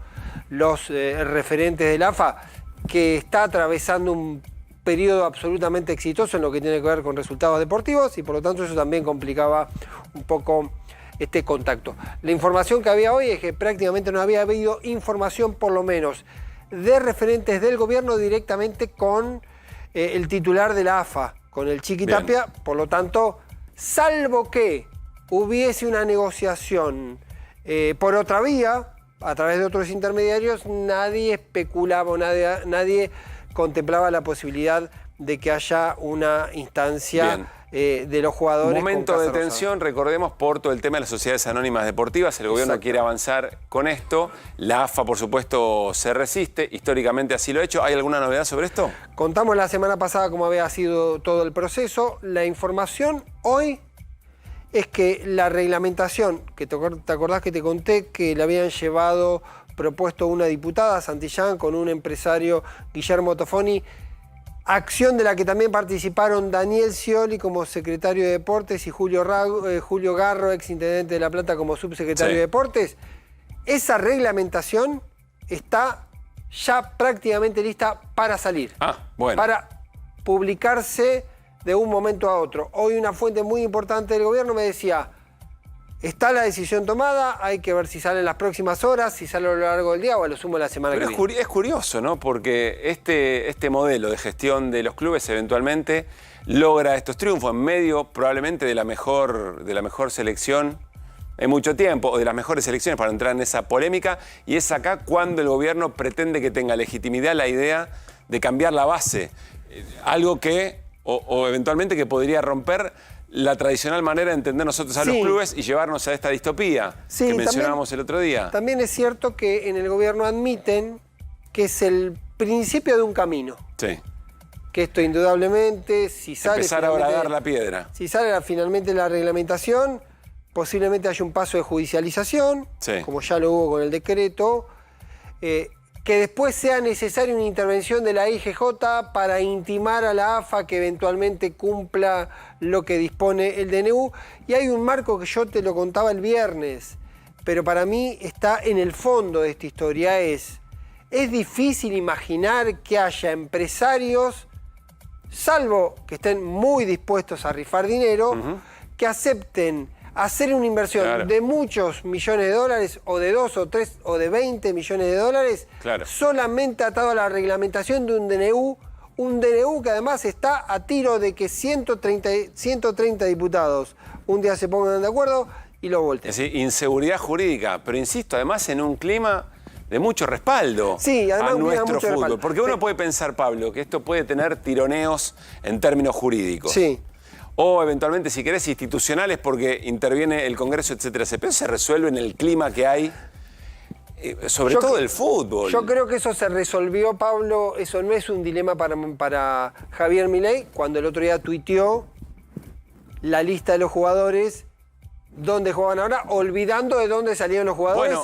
[SPEAKER 14] los referentes de la AFA, que está atravesando un periodo absolutamente exitoso en lo que tiene que ver con resultados deportivos y por lo tanto eso también complicaba un poco este contacto. La información que había hoy es que prácticamente no había habido información, por lo menos, de referentes del gobierno directamente con el titular de la AFA, con el Chiqui Tapia. Por lo tanto, salvo que hubiese una negociación por otra vía, a través de otros intermediarios, nadie especulaba o nadie contemplaba la posibilidad de que haya una instancia de los jugadores.
[SPEAKER 11] Momento de tensión, recordemos, por todo el tema de las sociedades anónimas deportivas. El gobierno quiere avanzar con esto. La AFA, por supuesto, se resiste. Históricamente así lo ha hecho. ¿Hay alguna novedad sobre esto?
[SPEAKER 14] Contamos la semana pasada cómo había sido todo el proceso. La información hoy es que la reglamentación, que te acordás que te conté que le habían propuesto una diputada, Santillán, con un empresario, Guillermo Tofoni, acción de la que también participaron Daniel Scioli como secretario de Deportes y Julio Garro, exintendente de La Plata, como subsecretario de Deportes. Esa reglamentación está ya prácticamente lista para salir. Para publicarse de un momento a otro. Hoy una fuente muy importante del gobierno me decía, está la decisión tomada, hay que ver si sale en las próximas horas, si sale a lo largo del día o a lo sumo la semana que viene.
[SPEAKER 11] Es curioso, ¿no? Porque este modelo de gestión de los clubes eventualmente logra estos triunfos en medio probablemente de la mejor selección en mucho tiempo, o de las mejores selecciones para entrar en esa polémica, y es acá cuando el gobierno pretende que tenga legitimidad la idea de cambiar la base. Algo que, o eventualmente que podría romper la tradicional manera de entender nosotros a los clubes y llevarnos a esta distopía que mencionábamos el otro día.
[SPEAKER 14] También es cierto que en el gobierno admiten que es el principio de un camino.
[SPEAKER 11] Sí.
[SPEAKER 14] Que esto indudablemente, si sale...
[SPEAKER 11] Empezar ahora a dar la piedra.
[SPEAKER 14] Si sale finalmente la reglamentación, posiblemente haya un paso de judicialización, como ya lo hubo con el decreto, que después sea necesaria una intervención de la IGJ para intimar a la AFA que eventualmente cumpla lo que dispone el DNU. Y hay un marco que yo te lo contaba el viernes, pero para mí está en el fondo de esta historia. Es difícil imaginar que haya empresarios, salvo que estén muy dispuestos a rifar dinero, que acepten hacer una inversión de muchos millones de dólares, o de 2 o 3 o de 20 millones de dólares, solamente atado a la reglamentación de un DNU que además está a tiro de que 130 diputados un día se pongan de acuerdo y lo volteen.
[SPEAKER 11] Es decir, inseguridad jurídica, pero insisto, además en un clima de mucho respaldo
[SPEAKER 14] además
[SPEAKER 11] a nuestro
[SPEAKER 14] mucho
[SPEAKER 11] fútbol.
[SPEAKER 14] Respaldo.
[SPEAKER 11] Porque uno puede pensar, Pablo, que esto puede tener tironeos en términos jurídicos. O eventualmente, si querés, institucionales porque interviene el Congreso, etcétera. Pero se resuelve en el clima que hay, sobre todo el fútbol.
[SPEAKER 14] Yo creo que eso se resolvió, Pablo. Eso no es un dilema para Javier Milei, cuando el otro día tuiteó la lista de los jugadores, dónde juegan ahora, olvidando de dónde salieron los jugadores.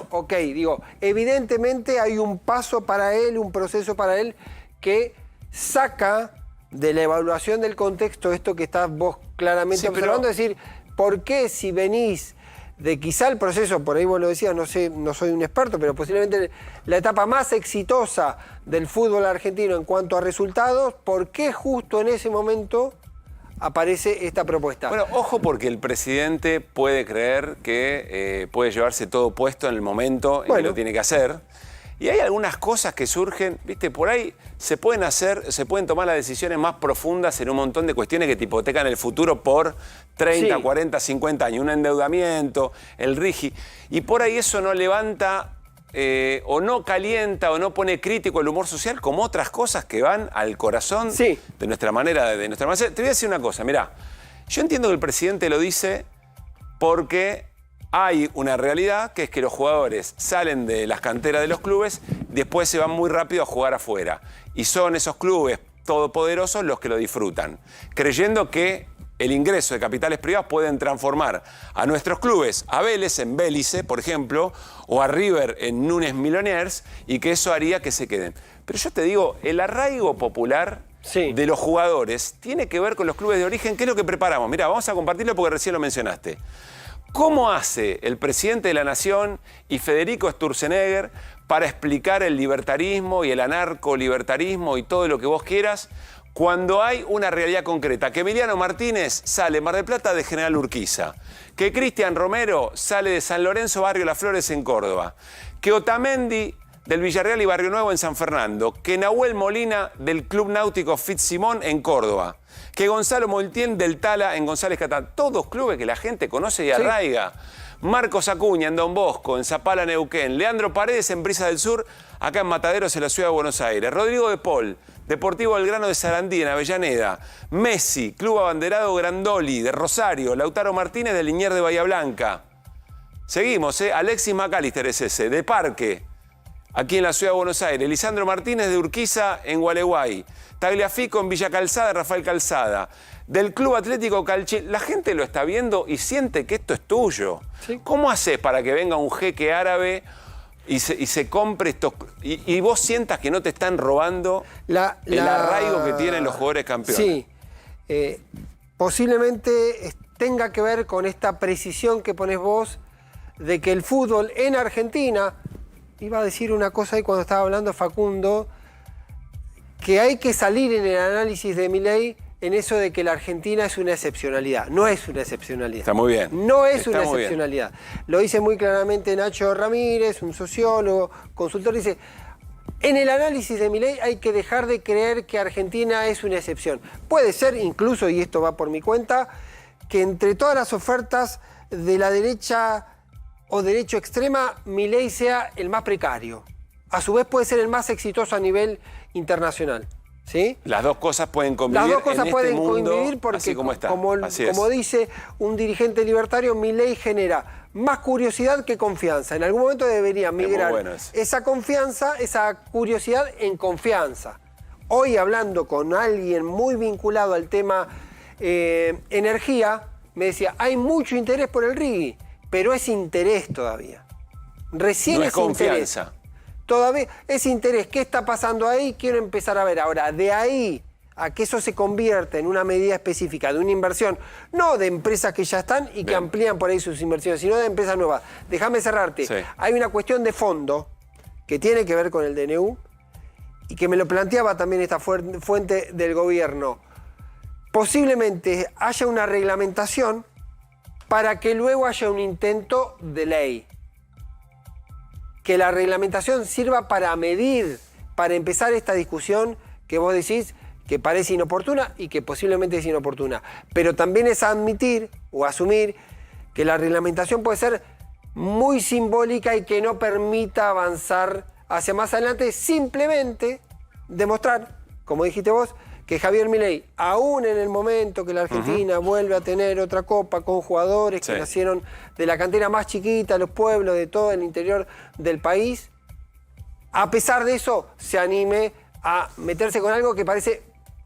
[SPEAKER 14] Evidentemente hay un paso para él, un proceso para él que saca de la evaluación del contexto esto que estás vos claramente observando, es decir, ¿por qué si venís de quizá el proceso, por ahí vos lo decías, no sé, no soy un experto, pero posiblemente la etapa más exitosa del fútbol argentino en cuanto a resultados, ¿por qué justo en ese momento aparece esta propuesta?
[SPEAKER 11] Bueno, ojo, porque el presidente puede creer que puede llevarse todo puesto en el momento en que lo tiene que hacer. Y hay algunas cosas que surgen, viste, por ahí se pueden tomar las decisiones más profundas en un montón de cuestiones que te hipotecan el futuro por 30, 40, 50 años. Un endeudamiento, el RIGI. Y por ahí eso no levanta o no calienta o no pone crítico el humor social como otras cosas que van al corazón de nuestra manera de nuestra manera. Te voy a decir una cosa, mirá. Yo entiendo que el presidente lo dice porque hay una realidad que es que los jugadores salen de las canteras de los clubes, después se van muy rápido a jugar afuera. Y son esos clubes, todopoderosos los que lo disfrutan, creyendo que el ingreso de capitales privados pueden transformar a nuestros clubes, a Vélez en Bélice, por ejemplo, o a River en Núñez Millonnaires, y que eso haría que se queden. Pero yo te digo, el arraigo popular de los jugadores tiene que ver con los clubes de origen, que es lo que preparamos. Mirá, vamos a compartirlo porque recién lo mencionaste. ¿Cómo hace el presidente de la Nación y Federico Sturzenegger para explicar el libertarismo y el anarco-libertarismo y todo lo que vos quieras cuando hay una realidad concreta? Que Emiliano Martínez sale Mar del Plata de General Urquiza, que Cristian Romero sale de San Lorenzo, Barrio Las Flores en Córdoba, que Otamendi del Villarreal y Barrio Nuevo en San Fernando, que Nahuel Molina del Club Náutico Fitzsimón en Córdoba, que Gonzalo Moltién del Tala en González Catán. Todos clubes que la gente conoce y arraiga. Marcos Acuña en Don Bosco, en Zapala, Neuquén. Leandro Paredes en Brisa del Sur, acá en Mataderos, en la ciudad de Buenos Aires. Rodrigo de Paul, Deportivo Belgrano de Sarandí, en Avellaneda. Messi, Club Abanderado Grandoli de Rosario. Lautaro Martínez de Liniers de Bahía Blanca. Seguimos, Alexis McAllister es ese, de Parque, aquí en la ciudad de Buenos Aires. Lisandro Martínez de Urquiza en Gualeguay. Tagliafico en Villa Calzada, Rafael Calzada. Del Club Atlético Calchín. La gente lo está viendo y siente que esto es tuyo. Sí. ¿Cómo haces para que venga un jeque árabe y se compre estos... y vos sientas que no te están robando el arraigo que tienen los jugadores campeones?
[SPEAKER 14] Sí. Posiblemente tenga que ver con esta precisión que pones vos de que el fútbol en Argentina... Iba a decir una cosa ahí cuando estaba hablando Facundo, que hay que salir en el análisis de Milei en eso de que la Argentina es una excepcionalidad. No es una excepcionalidad.
[SPEAKER 11] Está muy bien.
[SPEAKER 14] No es una excepcionalidad. Lo dice muy claramente Nacho Ramírez, un sociólogo, consultor, dice, en el análisis de Milei hay que dejar de creer que Argentina es una excepción. Puede ser incluso, y esto va por mi cuenta, que entre todas las ofertas de la derecha o derecho extrema, Milei sea el más precario. A su vez puede ser el más exitoso a nivel internacional. ¿Sí?
[SPEAKER 11] Las dos cosas pueden convivir.
[SPEAKER 14] Las dos cosas pueden
[SPEAKER 11] mundo,
[SPEAKER 14] convivir porque,
[SPEAKER 11] así como, está.
[SPEAKER 14] como dice un dirigente libertario, Milei genera más curiosidad que confianza. En algún momento debería migrar esa confianza, esa curiosidad en confianza. Hoy, hablando con alguien muy vinculado al tema energía, me decía, hay mucho interés por el RIGI, pero es interés todavía. Recién
[SPEAKER 11] no
[SPEAKER 14] es confianza.
[SPEAKER 11] Interés.
[SPEAKER 14] Todavía es interés. ¿Qué está pasando ahí? Quiero empezar a ver. Ahora, de ahí a que eso se convierta en una medida específica de una inversión, no de empresas que ya están y que amplían por ahí sus inversiones, sino de empresas nuevas. Déjame cerrarte. Sí. Hay una cuestión de fondo que tiene que ver con el DNU y que me lo planteaba también esta fuente del gobierno. Posiblemente haya una reglamentación para que luego haya un intento de ley. Que la reglamentación sirva para medir, para empezar esta discusión que vos decís que parece inoportuna y que posiblemente es inoportuna. Pero también es admitir o asumir que la reglamentación puede ser muy simbólica y que no permita avanzar hacia más adelante, simplemente demostrar, como dijiste vos, que Javier Milei, aún en el momento que la Argentina vuelve a tener otra copa con jugadores que nacieron de la cantera más chiquita, los pueblos de todo el interior del país, a pesar de eso se anime a meterse con algo que parece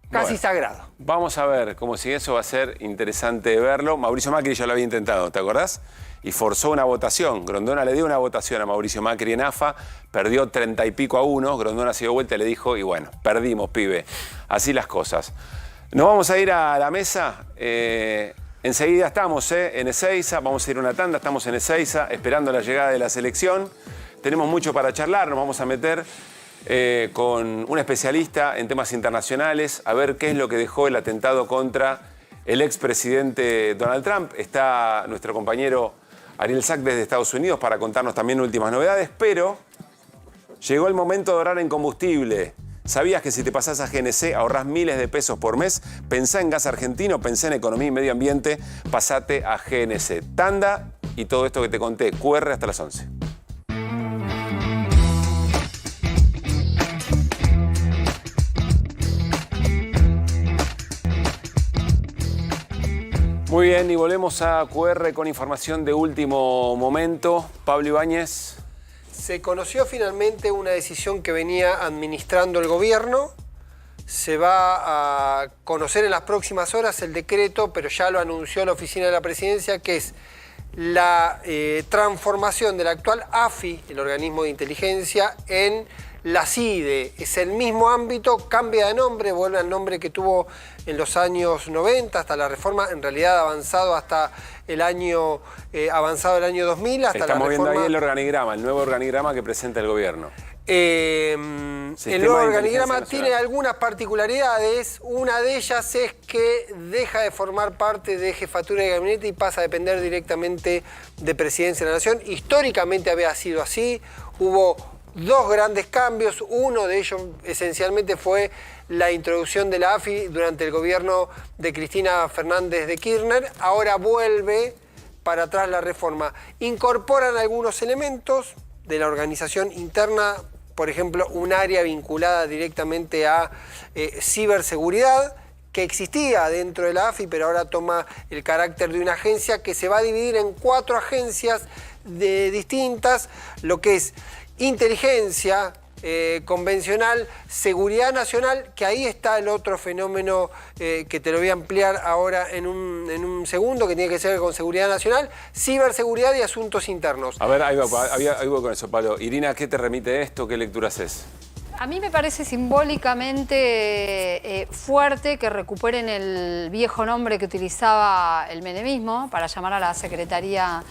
[SPEAKER 14] casi sagrado.
[SPEAKER 11] Vamos a ver, como si eso va a ser interesante verlo. Mauricio Macri ya lo había intentado, ¿te acordás? Y forzó una votación. Grondona le dio una votación a Mauricio Macri en AFA, perdió 30 y pico a 1, Grondona se dio vuelta y le dijo, y bueno, perdimos, pibe. Así las cosas. Nos vamos a ir a la mesa. Enseguida estamos en Ezeiza, vamos a ir a una tanda, estamos en Ezeiza, esperando la llegada de la selección. Tenemos mucho para charlar, nos vamos a meter con un especialista en temas internacionales, a ver qué es lo que dejó el atentado contra el expresidente Donald Trump. Está nuestro compañero Ariel Sack desde Estados Unidos para contarnos también últimas novedades, pero llegó el momento de ahorrar en combustible. ¿Sabías que si te pasás a GNC ahorrás miles de pesos por mes? Pensá en gas argentino, pensá en economía y medio ambiente, pasate a GNC. Tanda y todo esto que te conté, QR hasta las 11. Muy bien, y volvemos a QR con información de último momento. Pablo Ibáñez.
[SPEAKER 14] Se conoció finalmente una decisión que venía administrando el gobierno se va a conocer en las próximas horas el decreto, pero ya lo anunció la Oficina de la Presidencia, que es la transformación de la actual AFI, el organismo de inteligencia, en la CIDE. Es el mismo ámbito, cambia de nombre, vuelve al nombre que tuvo en los años 90, hasta la reforma, en realidad avanzado hasta el año, avanzado el año 2000, hasta
[SPEAKER 11] Estamos
[SPEAKER 14] la reforma.
[SPEAKER 11] viendo ahí el organigrama, el nuevo organigrama que presenta el gobierno.
[SPEAKER 14] El nuevo organigrama tiene algunas particularidades. Una de ellas es que deja de formar parte de jefatura de gabinete y pasa a depender directamente de Presidencia de la Nación. Históricamente había sido así. Hubo dos grandes cambios. Uno de ellos esencialmente fue la introducción de la AFI durante el gobierno de Cristina Fernández de Kirchner. Ahora vuelve para atrás la reforma. Incorporan algunos elementos de la organización interna, por ejemplo, un área vinculada directamente a ciberseguridad, que existía dentro de la AFI, pero ahora toma el carácter de una agencia que se va a dividir en 4 agencias distintas, lo que es inteligencia convencional, seguridad nacional, que ahí está el otro fenómeno que te lo voy a ampliar ahora en un segundo, que tiene que ver con seguridad nacional, ciberseguridad y asuntos internos.
[SPEAKER 11] A ver, ahí va con eso, Pablo. Irina, ¿qué te remite esto? ¿Qué lectura haces?
[SPEAKER 16] A mí me parece simbólicamente fuerte que recuperen el viejo nombre que utilizaba el menemismo para llamar a la Secretaría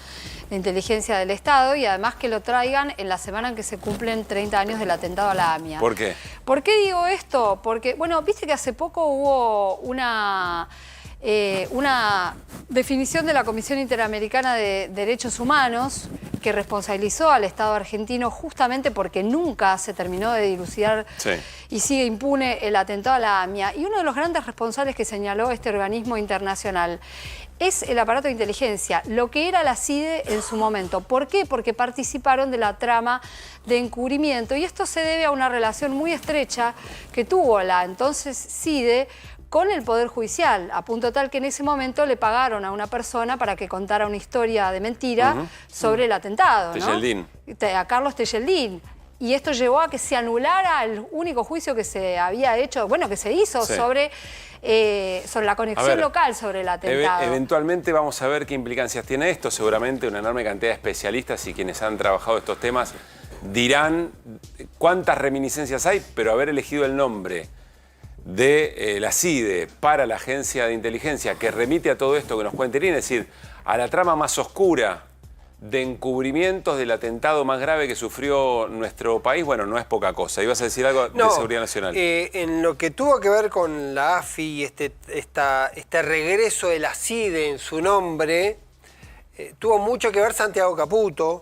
[SPEAKER 16] de Inteligencia del Estado, y además que lo traigan en la semana en que se cumplen 30 años del atentado a la AMIA.
[SPEAKER 11] ¿Por qué?
[SPEAKER 16] ¿Por qué digo esto? Porque, bueno, viste que hace poco hubo una definición de la Comisión Interamericana de Derechos Humanos que responsabilizó al Estado argentino justamente porque nunca se terminó de dilucidar y sigue impune el atentado a la AMIA. Y uno de los grandes responsables que señaló este organismo internacional es el aparato de inteligencia, lo que era la CIDE en su momento. ¿Por qué? Porque participaron de la trama de encubrimiento, y esto se debe a una relación muy estrecha que tuvo la entonces CIDE con el Poder Judicial, a punto tal que en ese momento le pagaron a una persona para que contara una historia de mentira sobre el atentado,
[SPEAKER 11] Tejeldín.
[SPEAKER 16] A Carlos Tejeldín. Y esto llevó a que se anulara el único juicio que se había hecho, bueno, que se hizo sobre la conexión local sobre el atentado.
[SPEAKER 11] Eventualmente vamos a ver qué implicancias tiene esto. Seguramente una enorme cantidad de especialistas y quienes han trabajado estos temas dirán cuántas reminiscencias hay, pero haber elegido el nombre de la CIDE para la agencia de inteligencia que remite a todo esto que nos cuenta Irina, es decir, a la trama más oscura de encubrimientos del atentado más grave que sufrió nuestro país, bueno, no es poca cosa. ¿Ibas a decir algo de seguridad nacional?
[SPEAKER 14] En lo que tuvo que ver con la AFI y este regreso de la CIDE en su nombre, tuvo mucho que ver Santiago Caputo,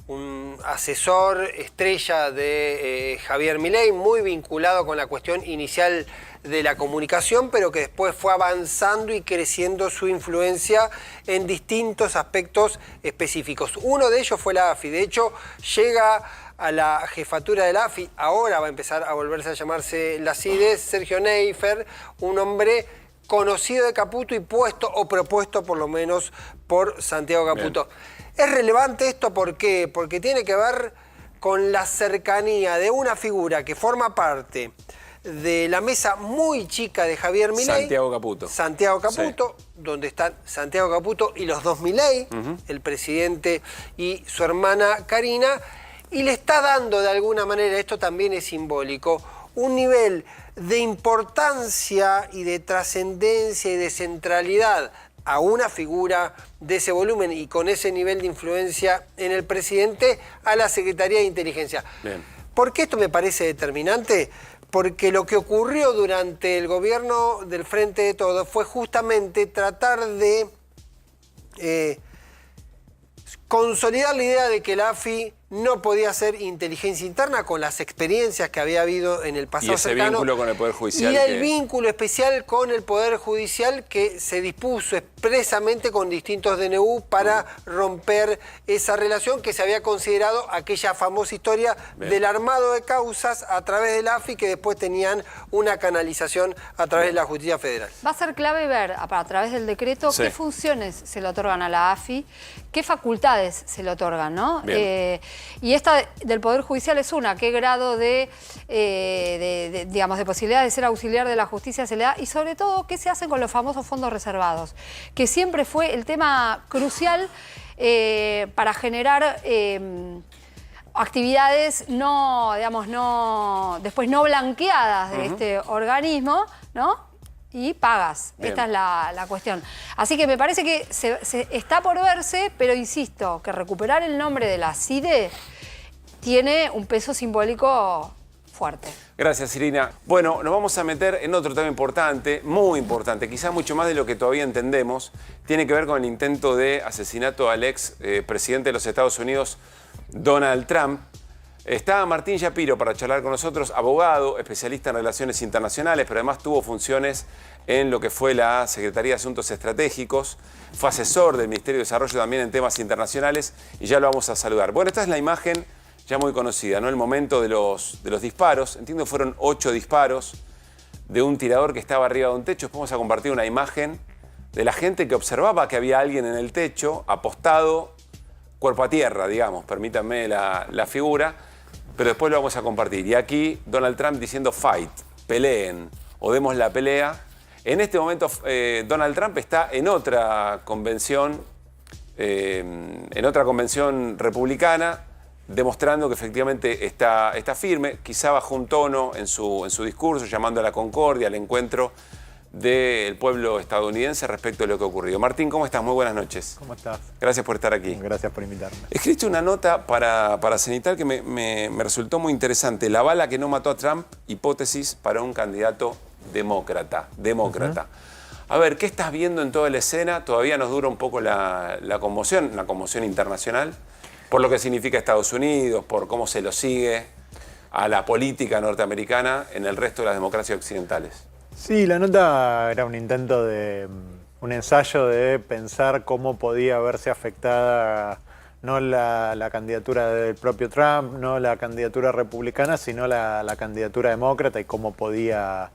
[SPEAKER 14] un asesor estrella de Javier Milei, muy vinculado con la cuestión inicial de la comunicación, pero que después fue avanzando y creciendo su influencia en distintos aspectos específicos. Uno de ellos fue la AFI. De hecho, llega a la jefatura de la AFI, ahora va a empezar a volverse a llamarse la CIDE, Sergio Neifer, un hombre conocido de Caputo y puesto o propuesto por lo menos por Santiago Caputo. Bien. Es relevante esto, ¿por qué? Porque tiene que ver con la cercanía de una figura que forma parte de la mesa muy chica de Javier Milei.
[SPEAKER 11] Santiago Caputo.
[SPEAKER 14] Santiago Caputo, donde están Santiago Caputo y los dos Milei, el presidente y su hermana Karina, y le está dando de alguna manera, esto también es simbólico, un nivel de importancia y de trascendencia y de centralidad a una figura de ese volumen y con ese nivel de influencia en el presidente a la Secretaría de Inteligencia. Bien. ¿Por qué esto me parece determinante? Porque lo que ocurrió durante el gobierno del Frente de Todos fue justamente tratar de consolidar la idea de que la AFI no podía hacer inteligencia interna con las experiencias que había habido en el pasado cercano. Y ese
[SPEAKER 11] vínculo con el Poder Judicial.
[SPEAKER 14] Y el vínculo especial con el Poder Judicial que se dispuso expresamente con distintos DNU para romper esa relación que se había considerado aquella famosa historia del armado de causas a través de la AFI que después tenían una canalización a través de la Justicia Federal.
[SPEAKER 16] Va a ser clave ver a través del decreto qué funciones se le otorgan a la AFI, qué facultades se le otorgan, ¿no? Y esta del Poder Judicial es una. ¿Qué grado de posibilidad de ser auxiliar de la justicia se le da? Y sobre todo, ¿qué se hace con los famosos fondos reservados? Que siempre fue el tema crucial para generar actividades después no blanqueadas de este organismo, ¿no? Y pagas.
[SPEAKER 11] Bien.
[SPEAKER 16] Esta es la cuestión. Así que me parece que se está por verse, pero insisto, que recuperar el nombre de la CIDE tiene un peso simbólico fuerte.
[SPEAKER 11] Gracias, Irina. Bueno, nos vamos a meter en otro tema importante, muy importante, quizás mucho más de lo que todavía entendemos. Tiene que ver con el intento de asesinato al ex presidente de los Estados Unidos, Donald Trump. Está Martín Shapiro para charlar con nosotros, abogado, especialista en relaciones internacionales, pero además tuvo funciones en lo que fue la Secretaría de Asuntos Estratégicos, fue asesor del Ministerio de Desarrollo también en temas internacionales y ya lo vamos a saludar. Bueno, esta es la imagen ya muy conocida, ¿no? El momento de los disparos, entiendo que fueron 8 disparos de un tirador que estaba arriba de un techo. Después vamos a compartir una imagen de la gente que observaba que había alguien en el techo, apostado, cuerpo a tierra, digamos, permítanme la figura. Pero después lo vamos a compartir. Y aquí Donald Trump diciendo fight, peleen o demos la pelea. En este momento Donald Trump está en otra convención republicana, demostrando que efectivamente está firme, quizá bajó un tono en su discurso, llamando a la concordia, al encuentro del pueblo estadounidense respecto a lo que ha ocurrido. Martín, ¿cómo estás? Muy buenas noches.
[SPEAKER 18] ¿Cómo estás?
[SPEAKER 11] Gracias por estar aquí.
[SPEAKER 18] Gracias por invitarme.
[SPEAKER 11] Escribiste una nota para Cenital que me resultó muy interesante. La bala que no mató a Trump, hipótesis para un candidato demócrata. A ver, ¿qué estás viendo en toda la escena? Todavía nos dura un poco la conmoción internacional, por lo que significa Estados Unidos, por cómo se lo sigue a la política norteamericana en el resto de las democracias occidentales.
[SPEAKER 18] Sí, la nota era un intento un ensayo de pensar cómo podía verse afectada no la candidatura del propio Trump, no la candidatura republicana, sino la candidatura demócrata y cómo podía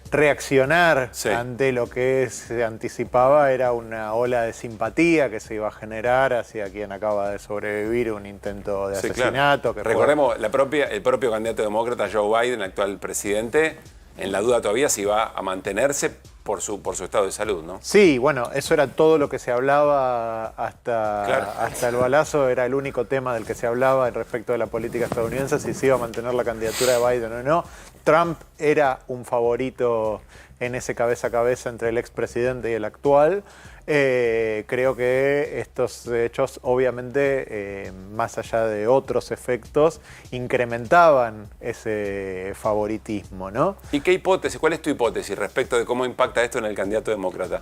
[SPEAKER 18] reaccionar ante lo que se anticipaba era una ola de simpatía que se iba a generar hacia quien acaba de sobrevivir un intento de asesinato.
[SPEAKER 11] Claro. Recordemos, el propio candidato demócrata Joe Biden, actual presidente, en la duda todavía si va a mantenerse por su estado de salud, ¿no?
[SPEAKER 18] Sí, bueno, eso era todo lo que se hablaba hasta el balazo, era el único tema del que se hablaba respecto de la política estadounidense, si se iba a mantener la candidatura de Biden o no. Trump era un favorito en ese cabeza a cabeza entre el expresidente y el actual. Creo que estos hechos, obviamente, más allá de otros efectos, incrementaban ese favoritismo, ¿no?
[SPEAKER 11] ¿Y qué hipótesis? ¿Cuál es tu hipótesis respecto de cómo impacta esto en el candidato demócrata?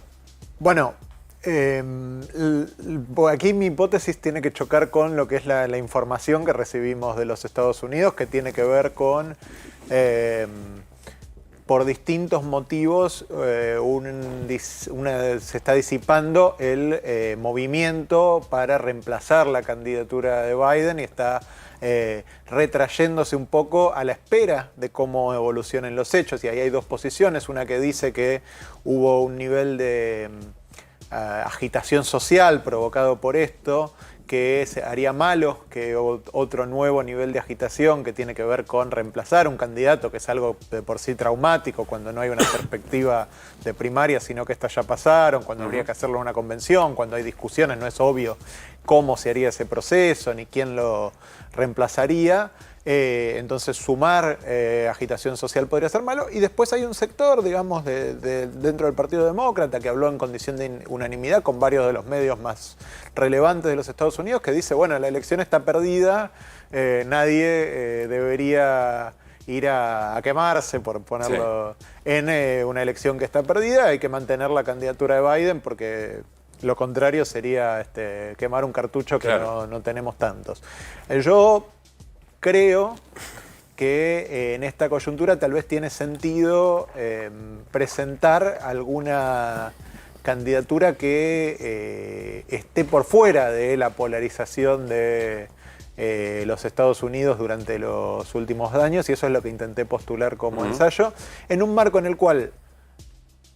[SPEAKER 18] Bueno, aquí mi hipótesis tiene que chocar con lo que es la información que recibimos de los Estados Unidos, que tiene que ver con... por distintos motivos se está disipando el movimiento para reemplazar la candidatura de Biden y está retrayéndose un poco a la espera de cómo evolucionen los hechos. Y ahí hay dos posiciones, una que dice que hubo un nivel de agitación social provocado por esto, que haría malo que otro nuevo nivel de agitación que tiene que ver con reemplazar un candidato, que es algo de por sí traumático cuando no hay una perspectiva de primaria, sino que estas ya pasaron, cuando habría que hacerlo en una convención, cuando hay discusiones, no es obvio cómo se haría ese proceso ni quién lo reemplazaría. Entonces sumar agitación social podría ser malo. Y después hay un sector, digamos, dentro del Partido Demócrata que habló en condición de unanimidad con varios de los medios más relevantes de los Estados Unidos, que dice, bueno, la elección está perdida, nadie debería ir a quemarse, por ponerlo en una elección que está perdida, hay que mantener la candidatura de Biden porque... lo contrario sería quemar un cartucho que no tenemos tantos. Yo creo que en esta coyuntura tal vez tiene sentido presentar alguna candidatura que esté por fuera de la polarización de los Estados Unidos durante los últimos años, y eso es lo que intenté postular como ensayo, en un marco en el cual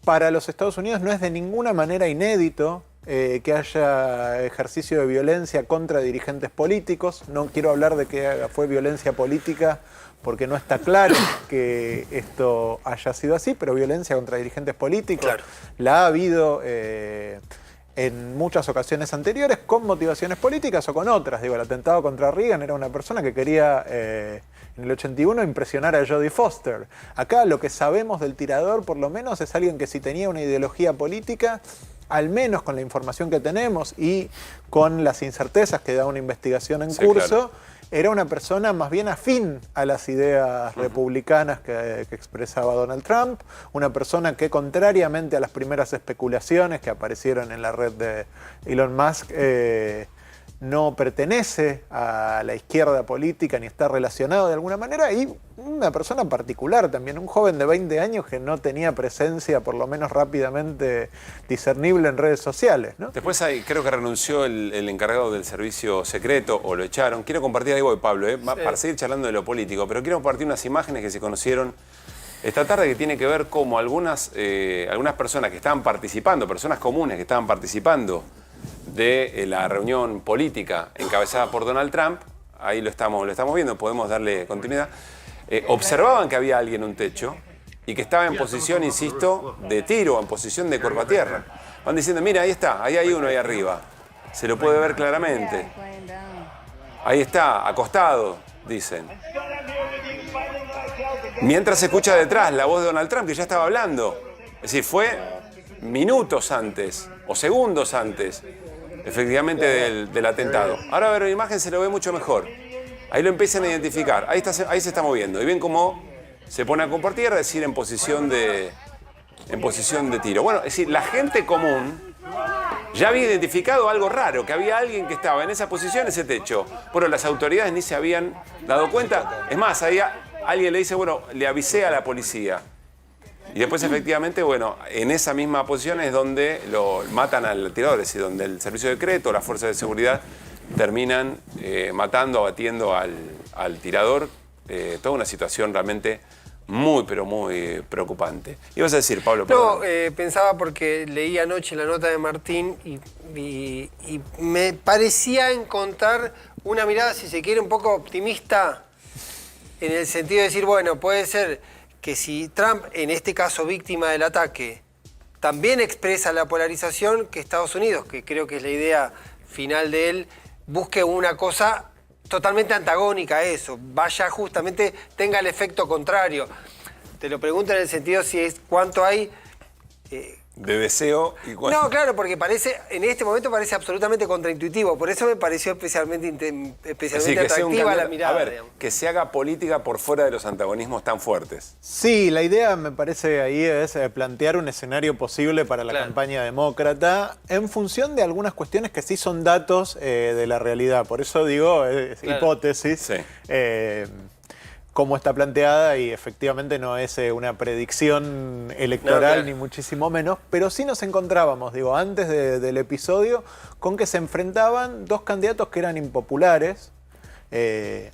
[SPEAKER 18] para los Estados Unidos no es de ninguna manera inédito que haya ejercicio de violencia contra dirigentes políticos. No quiero hablar de que fue violencia política porque no está claro que esto haya sido así, pero violencia contra dirigentes políticos la ha habido en muchas ocasiones anteriores con motivaciones políticas o con otras. Digo, el atentado contra Reagan era una persona que quería en el 81 impresionar a Jodie Foster. Acá lo que sabemos del tirador por lo menos es alguien que si tenía una ideología política, al menos con la información que tenemos y con las incertezas que da una investigación en curso, era una persona más bien afín a las ideas republicanas que expresaba Donald Trump, una persona que contrariamente a las primeras especulaciones que aparecieron en la red de Elon Musk, no pertenece a la izquierda política ni está relacionado de alguna manera, y una persona particular también, un joven de 20 años que no tenía presencia, por lo menos rápidamente discernible en redes sociales, ¿no?
[SPEAKER 11] Después creo que renunció el encargado del servicio secreto o lo echaron. Quiero compartir algo de Pablo, para seguir charlando de lo político, pero quiero compartir unas imágenes que se conocieron esta tarde que tiene que ver cómo algunas personas que estaban participando, personas comunes que estaban participando de la reunión política encabezada por Donald Trump, ahí lo estamos viendo, podemos darle continuidad, observaban que había alguien en un techo y que estaba en posición, insisto, de tiro, en posición de cuerpo a tierra. Van diciendo, mira, ahí está, ahí hay uno ahí arriba, se lo puede ver claramente. Ahí está, acostado, dicen. Mientras se escucha detrás la voz de Donald Trump, que ya estaba hablando. Es decir, fue minutos antes o segundos antes, efectivamente, del atentado. Ahora a ver la imagen se lo ve mucho mejor. Ahí lo empiezan a identificar. Ahí se está moviendo. Y ven cómo se pone a compartir, es decir, en posición de tiro. Bueno, es decir, la gente común ya había identificado algo raro, que había alguien que estaba en esa posición, en ese techo. Bueno, las autoridades ni se habían dado cuenta. Es más, ahí alguien le dice, bueno, le avisé a la policía. Y después, efectivamente, bueno, en esa misma posición es donde lo matan al tirador, es decir, donde el servicio secreto, las fuerzas de seguridad terminan matando, abatiendo al tirador. Toda una situación realmente muy, pero muy preocupante. ¿Ibas a decir, Pablo?
[SPEAKER 14] No, pensaba porque leí anoche la nota de Martín y me parecía encontrar una mirada, si se quiere, un poco optimista, en el sentido de decir, bueno, puede ser que si Trump, en este caso víctima del ataque, también expresa la polarización, que Estados Unidos, que creo que es la idea final de él, busque una cosa totalmente antagónica a eso, vaya justamente, tenga el efecto contrario. Te lo pregunto en el sentido si es cuánto hay
[SPEAKER 11] de deseo y cuánto.
[SPEAKER 14] No, claro, porque en este momento parece absolutamente contraintuitivo, por eso me pareció especialmente atractiva la mirada.
[SPEAKER 11] A ver, que se haga política por fuera de los antagonismos tan fuertes.
[SPEAKER 18] Sí, la idea me parece ahí es plantear un escenario posible para la campaña demócrata en función de algunas cuestiones que sí son datos de la realidad. Por eso digo, es hipótesis. Sí. Cómo está planteada y efectivamente no es una predicción electoral ni muchísimo menos, pero sí nos encontrábamos, digo, antes del episodio, con que se enfrentaban dos candidatos que eran impopulares.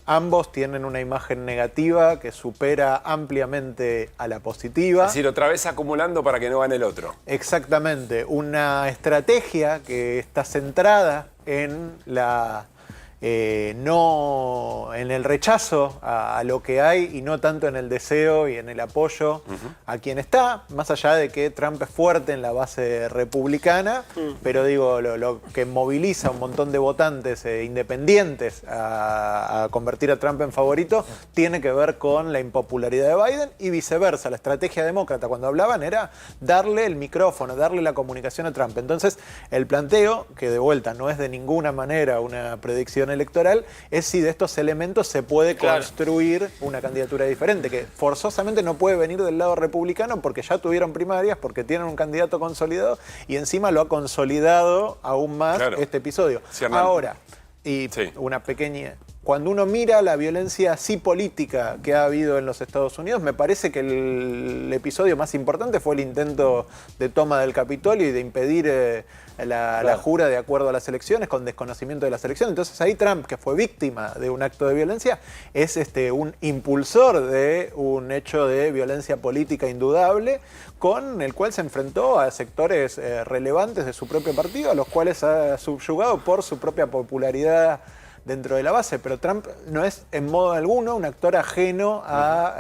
[SPEAKER 18] Ambos tienen una imagen negativa que supera ampliamente a la positiva.
[SPEAKER 11] Es decir, otra vez acumulando para que no gane el otro.
[SPEAKER 18] Exactamente, una estrategia que está centrada en la... no en el rechazo a lo que hay y no tanto en el deseo y en el apoyo a quien está, más allá de que Trump es fuerte en la base republicana, pero digo, lo que moviliza a un montón de votantes independientes a convertir a Trump en favorito tiene que ver con la impopularidad de Biden y viceversa. La estrategia demócrata cuando hablaban era darle el micrófono, darle la comunicación a Trump. Entonces el planteo, que de vuelta no es de ninguna manera una predicción electoral, es si de estos elementos se puede construir una candidatura diferente, que forzosamente no puede venir del lado republicano porque ya tuvieron primarias, porque tienen un candidato consolidado y encima lo ha consolidado aún más este episodio.
[SPEAKER 11] Sí,
[SPEAKER 18] ahora, y una pequeña cuando uno mira la violencia así política que ha habido en los Estados Unidos, me parece que el episodio más importante fue el intento de toma del Capitolio y de impedir la jura de acuerdo a las elecciones, con desconocimiento de las elecciones. Entonces ahí Trump, que fue víctima de un acto de violencia, es un impulsor de un hecho de violencia política indudable, con el cual se enfrentó a sectores relevantes de su propio partido, a los cuales ha subyugado por su propia popularidad dentro de la base. Pero Trump no es en modo alguno un actor ajeno a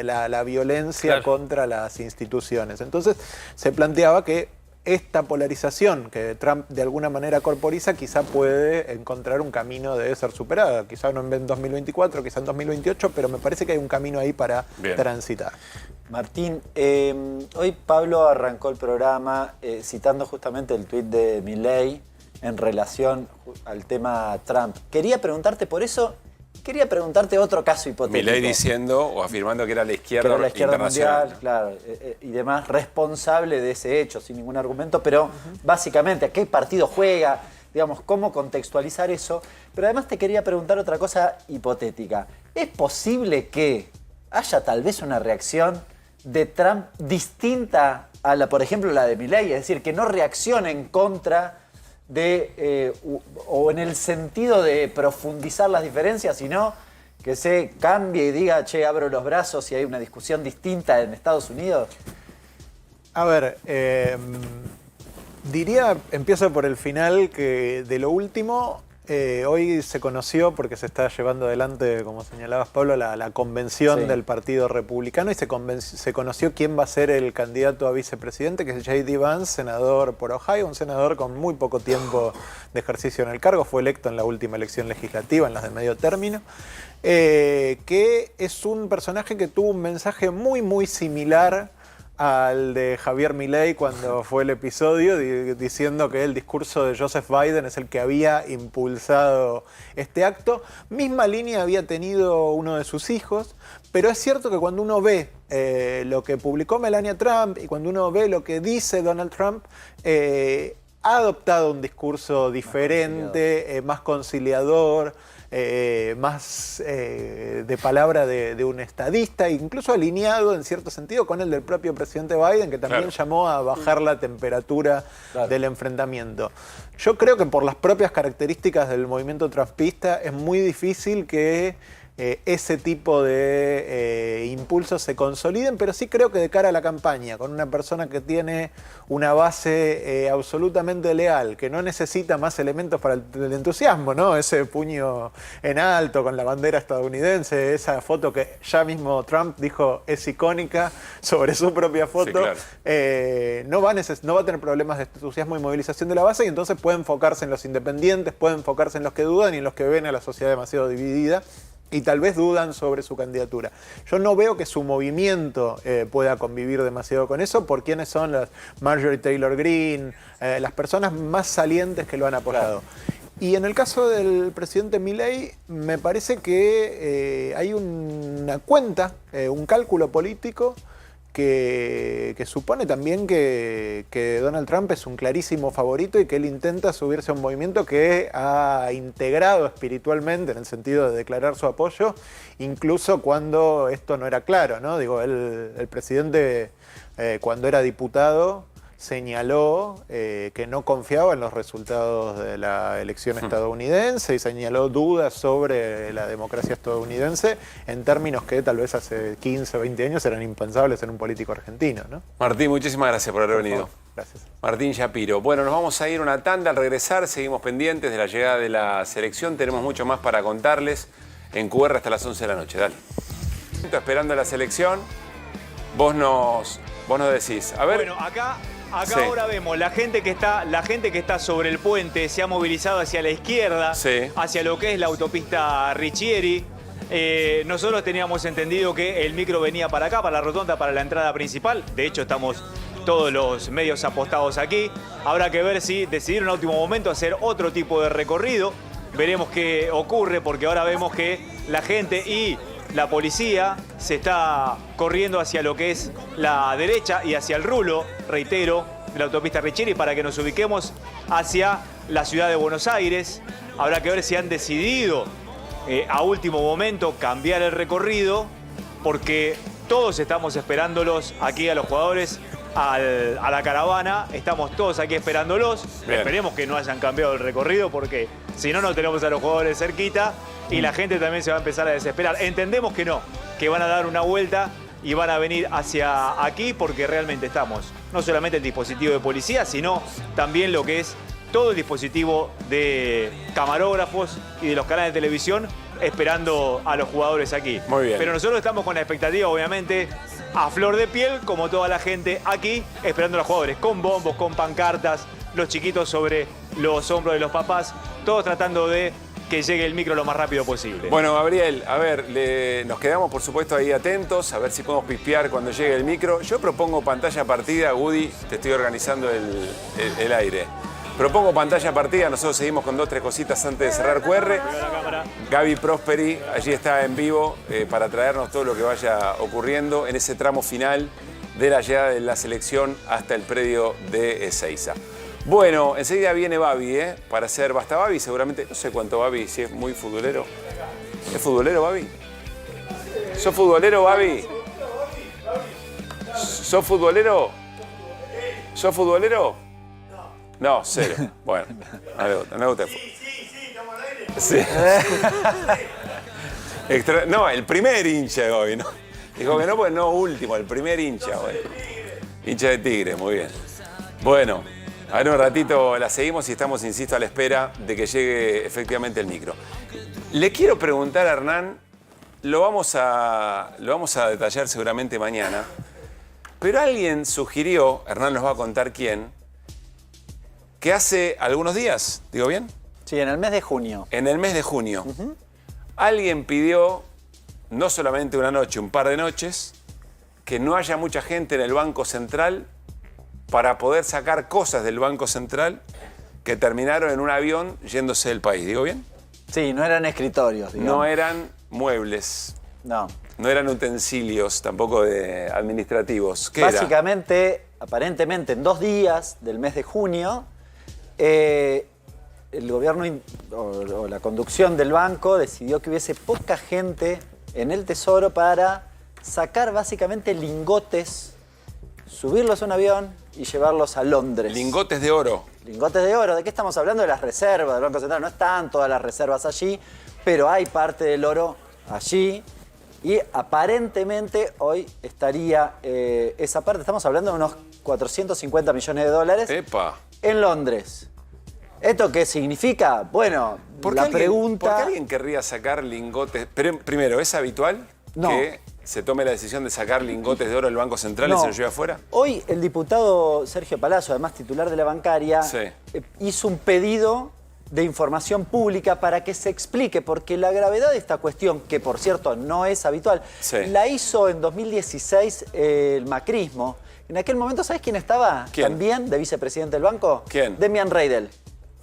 [SPEAKER 18] la violencia contra las instituciones. Entonces se planteaba que esta polarización que Trump de alguna manera corporiza quizá puede encontrar un camino de ser superada. Quizá no en 2024, quizá en 2028, pero me parece que hay un camino ahí para transitar.
[SPEAKER 13] Martín, hoy Pablo arrancó el programa citando justamente el tuit de Milei en relación al tema Trump. Quería preguntarte por eso, quería preguntarte otro caso hipotético.
[SPEAKER 11] Milei diciendo o afirmando que era la izquierda,
[SPEAKER 13] mundial, ¿no? Claro, y demás, responsable de ese hecho, sin ningún argumento, pero básicamente, ¿a qué partido juega? Digamos, ¿cómo contextualizar eso? Pero además te quería preguntar otra cosa hipotética. ¿Es posible que haya tal vez una reacción de Trump distinta a la, por ejemplo, la de Milei? Es decir, que no reaccione en contra de, o en el sentido de profundizar las diferencias, sino que se cambie y diga, che, abro los brazos y hay una discusión distinta en Estados Unidos.
[SPEAKER 18] A ver, diría, empiezo por el final, que de lo último, hoy se conoció, porque se está llevando adelante, como señalabas Pablo, la convención del Partido Republicano, y se conoció quién va a ser el candidato a vicepresidente, que es J.D. Vance, senador por Ohio, un senador con muy poco tiempo de ejercicio en el cargo, fue electo en la última elección legislativa, en las de medio término, que es un personaje que tuvo un mensaje muy similar al de Javier Milei cuando fue el episodio, diciendo que el discurso de Joseph Biden es el que había impulsado este acto. Misma línea había tenido uno de sus hijos, pero es cierto que cuando uno ve lo que publicó Melania Trump y cuando uno ve lo que dice Donald Trump, ha adoptado un discurso diferente, más conciliador, más de palabra de un estadista, incluso alineado en cierto sentido con el del propio presidente Biden, que también llamó a bajar la temperatura del enfrentamiento. Yo creo que por las propias características del movimiento trumpista es muy difícil que ese tipo de impulsos se consoliden, pero sí creo que de cara a la campaña, con una persona que tiene una base absolutamente leal, que no necesita más elementos para el entusiasmo, ¿no? Ese puño en alto con la bandera estadounidense, esa foto que ya mismo Trump dijo es icónica sobre su propia foto, no va a tener problemas de entusiasmo y movilización de la base, y entonces puede enfocarse en los independientes, puede enfocarse en los que dudan y en los que ven a la sociedad demasiado dividida y tal vez dudan sobre su candidatura. Yo no veo que su movimiento pueda convivir demasiado con eso, por quienes son las Marjorie Taylor Greene, las personas más salientes que lo han apoyado. Y en el caso del presidente Milei, me parece que hay una cuenta, un cálculo político que supone también que Donald Trump es un clarísimo favorito y que él intenta subirse a un movimiento que ha integrado espiritualmente, en el sentido de declarar su apoyo, incluso cuando esto no era claro, ¿no? Digo, el presidente, cuando era diputado, señaló que no confiaba en los resultados de la elección estadounidense y señaló dudas sobre la democracia estadounidense en términos que tal vez hace 15 o 20 años eran impensables en un político argentino, ¿no?
[SPEAKER 11] Martín, muchísimas gracias por haber venido.
[SPEAKER 18] Gracias.
[SPEAKER 11] Martín Shapiro. Bueno, nos vamos a ir una tanda. Al regresar seguimos pendientes de la llegada de la selección. Tenemos mucho más para contarles en QR hasta las 11 de la noche. Dale. Esperando la selección. Vos nos decís. A ver.
[SPEAKER 19] Bueno, acá ahora vemos la gente que está sobre el puente se ha movilizado hacia la izquierda, hacia lo que es la autopista Riccieri. Nosotros teníamos entendido que el micro venía para acá, para la rotonda, para la entrada principal. De hecho, estamos todos los medios apostados aquí. Habrá que ver si decidieron en último momento hacer otro tipo de recorrido. Veremos qué ocurre, porque ahora vemos que la gente y la policía se está corriendo hacia lo que es la derecha y hacia el rulo, reitero, de la autopista Riccieri, para que nos ubiquemos hacia la ciudad de Buenos Aires. Habrá que ver si han decidido a último momento cambiar el recorrido, porque todos estamos esperándolos aquí a los jugadores, a la caravana, estamos todos aquí esperándolos.
[SPEAKER 11] Bien.
[SPEAKER 19] Esperemos que no hayan cambiado el recorrido, porque si no, no tenemos a los jugadores cerquita y la gente también se va a empezar a desesperar. Entendemos que no, que van a dar una vuelta y van a venir hacia aquí, porque realmente estamos, no solamente el dispositivo de policía, sino también lo que es todo el dispositivo de camarógrafos y de los canales de televisión esperando a los jugadores aquí.
[SPEAKER 11] Muy bien.
[SPEAKER 19] Pero nosotros estamos con la expectativa, obviamente, a flor de piel, como toda la gente aquí, esperando a los jugadores, con bombos, con pancartas, los chiquitos sobre los hombros de los papás, todos tratando de que llegue el micro lo más rápido posible.
[SPEAKER 11] Bueno, Gabriel, a ver, nos quedamos por supuesto ahí atentos, a ver si podemos pispear cuando llegue el micro. Yo propongo pantalla partida, Woody, te estoy organizando el aire. Propongo pantalla partida, nosotros seguimos con 2 o 3 cositas antes de cerrar QR. Gaby Prosperi allí está en vivo para traernos todo lo que vaya ocurriendo en ese tramo final de la llegada de la selección hasta el predio de Ezeiza. Bueno, enseguida viene Babi, para hacer Basta Babi, seguramente, no sé cuánto Babi, si es muy futbolero. ¿Es futbolero, Babi? ¿Sos futbolero, Babi? ¿Sos futbolero? ¿Sos futbolero? No, cero. Bueno, no me gusta el fútbol. Sí. No, el primer hincha de Babi, ¿no? Dijo que no, pues no último, el primer hincha, bueno. Hincha de Tigre, muy bien. Bueno, a ver un ratito la seguimos y estamos, insisto, a la espera de que llegue efectivamente el micro. Le quiero preguntar a Hernán, lo vamos a detallar seguramente mañana, pero alguien sugirió, Hernán nos va a contar quién, que hace algunos días, ¿digo bien?
[SPEAKER 13] Sí, en el mes de junio.
[SPEAKER 11] En el mes de junio. Alguien pidió, no solamente una noche, un par de noches, que no haya mucha gente en el Banco Central para poder sacar cosas del Banco Central que terminaron en un avión yéndose del país. ¿Digo bien?
[SPEAKER 13] Sí, no eran escritorios, digamos.
[SPEAKER 11] No eran muebles.
[SPEAKER 13] No.
[SPEAKER 11] No eran utensilios tampoco de administrativos. ¿Qué
[SPEAKER 13] Básicamente, aparentemente, en 2 días del mes de junio, el gobierno o la conducción del banco decidió que hubiese poca gente en el Tesoro para sacar básicamente lingotes, subirlos a un avión y llevarlos a Londres.
[SPEAKER 11] Lingotes de oro.
[SPEAKER 13] Lingotes de oro. ¿De qué estamos hablando? De las reservas del Banco Central. No están todas las reservas allí, pero hay parte del oro allí. Y aparentemente hoy estaría esa parte, estamos hablando de unos 450 millones de dólares.
[SPEAKER 11] ¡Epa!
[SPEAKER 13] En Londres. ¿Esto qué significa? Bueno, la pregunta...
[SPEAKER 11] ¿Por qué alguien querría sacar lingotes? Pero, primero, ¿es habitual que se tome la decisión de sacar lingotes de oro del Banco Central y se los lleve afuera?
[SPEAKER 13] Hoy el diputado Sergio Palazzo, además titular de la bancaria, hizo un pedido de información pública para que se explique, porque la gravedad de esta cuestión, que por cierto no es habitual, la hizo en 2016 el macrismo. En aquel momento, ¿sabes quién estaba también de vicepresidente del banco?
[SPEAKER 11] ¿Quién?
[SPEAKER 13] Demian Reidel.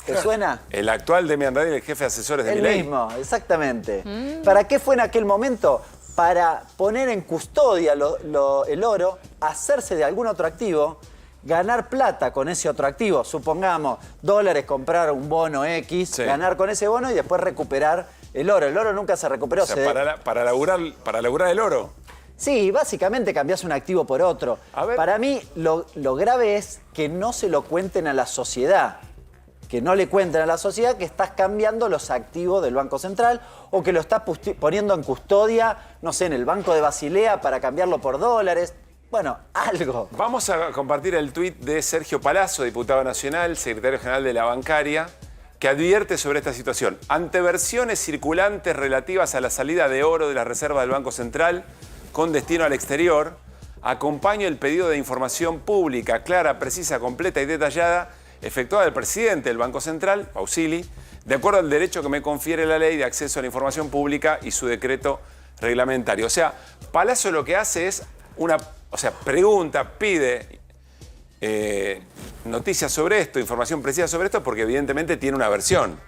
[SPEAKER 13] ¿Te suena?
[SPEAKER 11] El actual Demian Reidel, el jefe de asesores de Milei.
[SPEAKER 13] El mismo, exactamente. ¿Para qué fue en aquel momento? Para poner en custodia el oro, hacerse de algún otro activo, ganar plata con ese otro activo, supongamos dólares, comprar un bono X, ganar con ese bono y después recuperar el oro. El oro nunca se recuperó.
[SPEAKER 11] O sea, para laburar el oro.
[SPEAKER 13] Sí, básicamente cambiás un activo por otro. Para mí lo grave es que no se lo cuenten a la sociedad. Que no le cuenten a la sociedad que estás cambiando los activos del Banco Central o que lo estás poniendo en custodia, no sé, en el Banco de Basilea para cambiarlo por dólares. Bueno, algo.
[SPEAKER 11] Vamos a compartir el tuit de Sergio Palazzo, diputado nacional, secretario general de la bancaria, que advierte sobre esta situación. Ante versiones circulantes relativas a la salida de oro de la reserva del Banco Central con destino al exterior, acompaño el pedido de información pública, clara, precisa, completa y detallada, efectuada del presidente del Banco Central, Pausili, de acuerdo al derecho que me confiere la ley de acceso a la información pública y su decreto reglamentario. O sea, Palazzo lo que hace es pregunta, pide noticias sobre esto, información precisa sobre esto, porque evidentemente tiene una versión.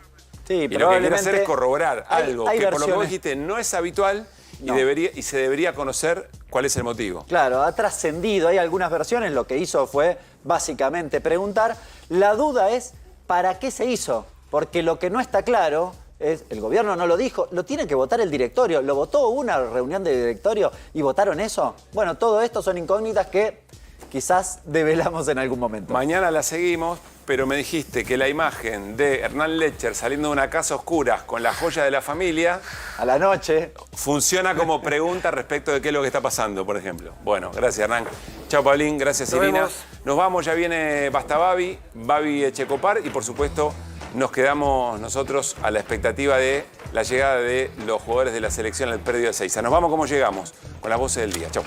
[SPEAKER 13] Sí,
[SPEAKER 11] y lo que quiere hacer es corroborar algo que, por lo que vos dijiste, no es habitual y se debería conocer cuál es el motivo.
[SPEAKER 13] Claro, ha trascendido, hay algunas versiones, lo que hizo fue básicamente preguntar. La duda es, ¿para qué se hizo? Porque lo que no está claro el gobierno no lo dijo, lo tiene que votar el directorio. ¿Lo votó una reunión de directorio y votaron eso? Bueno, todo esto son incógnitas que quizás develamos en algún momento.
[SPEAKER 11] Mañana la seguimos, pero me dijiste que la imagen de Hernán Lecher saliendo de una casa oscura con la joya de la familia...
[SPEAKER 13] A la noche.
[SPEAKER 11] Funciona como pregunta respecto de qué es lo que está pasando, por ejemplo. Bueno, gracias Hernán. Chao Paulín, gracias
[SPEAKER 14] Nos
[SPEAKER 11] Irina.
[SPEAKER 14] vemos.
[SPEAKER 11] Nos vamos, ya viene Basta Babi, Babi Echecopar y por supuesto nos quedamos nosotros a la expectativa de la llegada de los jugadores de la selección al predio de Ezeiza. Nos vamos como llegamos, con las voces del día. Chao.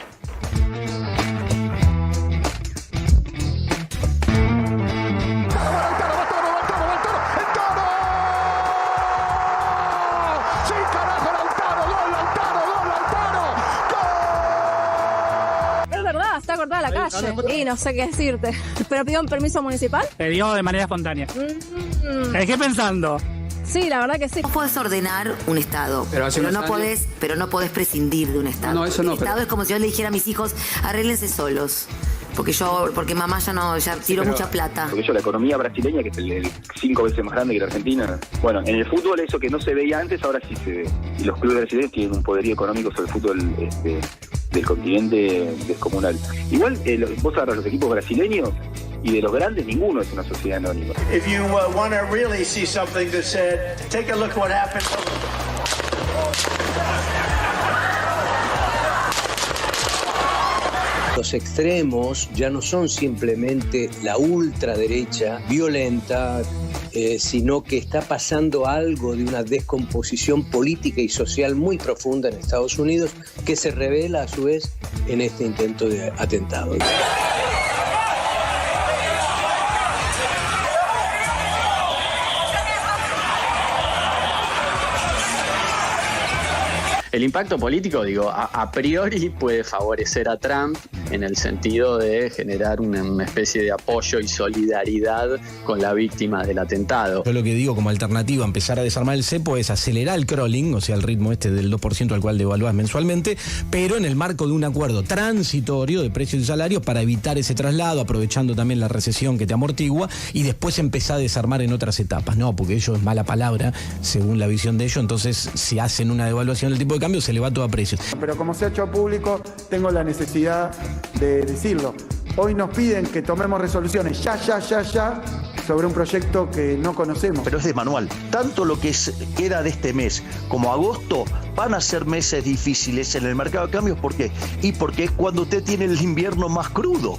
[SPEAKER 1] Es verdad, está cortada la calle. Y no sé qué decirte. ¿Pero pidió un permiso municipal?
[SPEAKER 20] Pidió de manera espontánea. ¿Te dejé pensando?
[SPEAKER 1] Sí, la verdad que sí.
[SPEAKER 3] Vos podés ordenar un Estado, pero no podés prescindir de un Estado.
[SPEAKER 20] No, eso no,
[SPEAKER 3] El Estado es como si yo le dijera a mis hijos, arréglense solos. Porque mamá ya tiró mucha plata.
[SPEAKER 5] Porque la economía brasileña, que es el 5 veces más grande que la Argentina. Bueno, en el fútbol eso que no se veía antes, ahora sí se ve. Y los clubes brasileños tienen un poderío económico sobre el fútbol del continente descomunal. Igual, vos agarras los equipos brasileños y de los grandes ninguno es una sociedad anónima.
[SPEAKER 6] If you want to really see something that said, take a look at what happened.
[SPEAKER 7] Los extremos ya no son simplemente la ultraderecha violenta, sino que está pasando algo de una descomposición política y social muy profunda en Estados Unidos que se revela a su vez en este intento de atentado.
[SPEAKER 4] El impacto político, a priori puede favorecer a Trump en el sentido de generar una especie de apoyo y solidaridad con la víctima del atentado.
[SPEAKER 8] Yo lo que digo como alternativa a empezar a desarmar el cepo es acelerar el crawling, o sea, el ritmo del 2% al cual devaluás mensualmente, pero en el marco de un acuerdo transitorio de precios y salarios para evitar ese traslado, aprovechando también la recesión que te amortigua y después empezar a desarmar en otras etapas. No, porque ello es mala palabra, según la visión de ellos, entonces si hacen una devaluación del tipo de cambio se le va todo a precios.
[SPEAKER 9] Pero como se ha hecho público, tengo la necesidad de decirlo. Hoy nos piden que tomemos resoluciones ya, sobre un proyecto que no conocemos.
[SPEAKER 10] Pero es de manual. Tanto lo que queda de este mes como agosto van a ser meses difíciles en el mercado de cambios. ¿Por qué? Y porque es cuando usted tiene el invierno más crudo.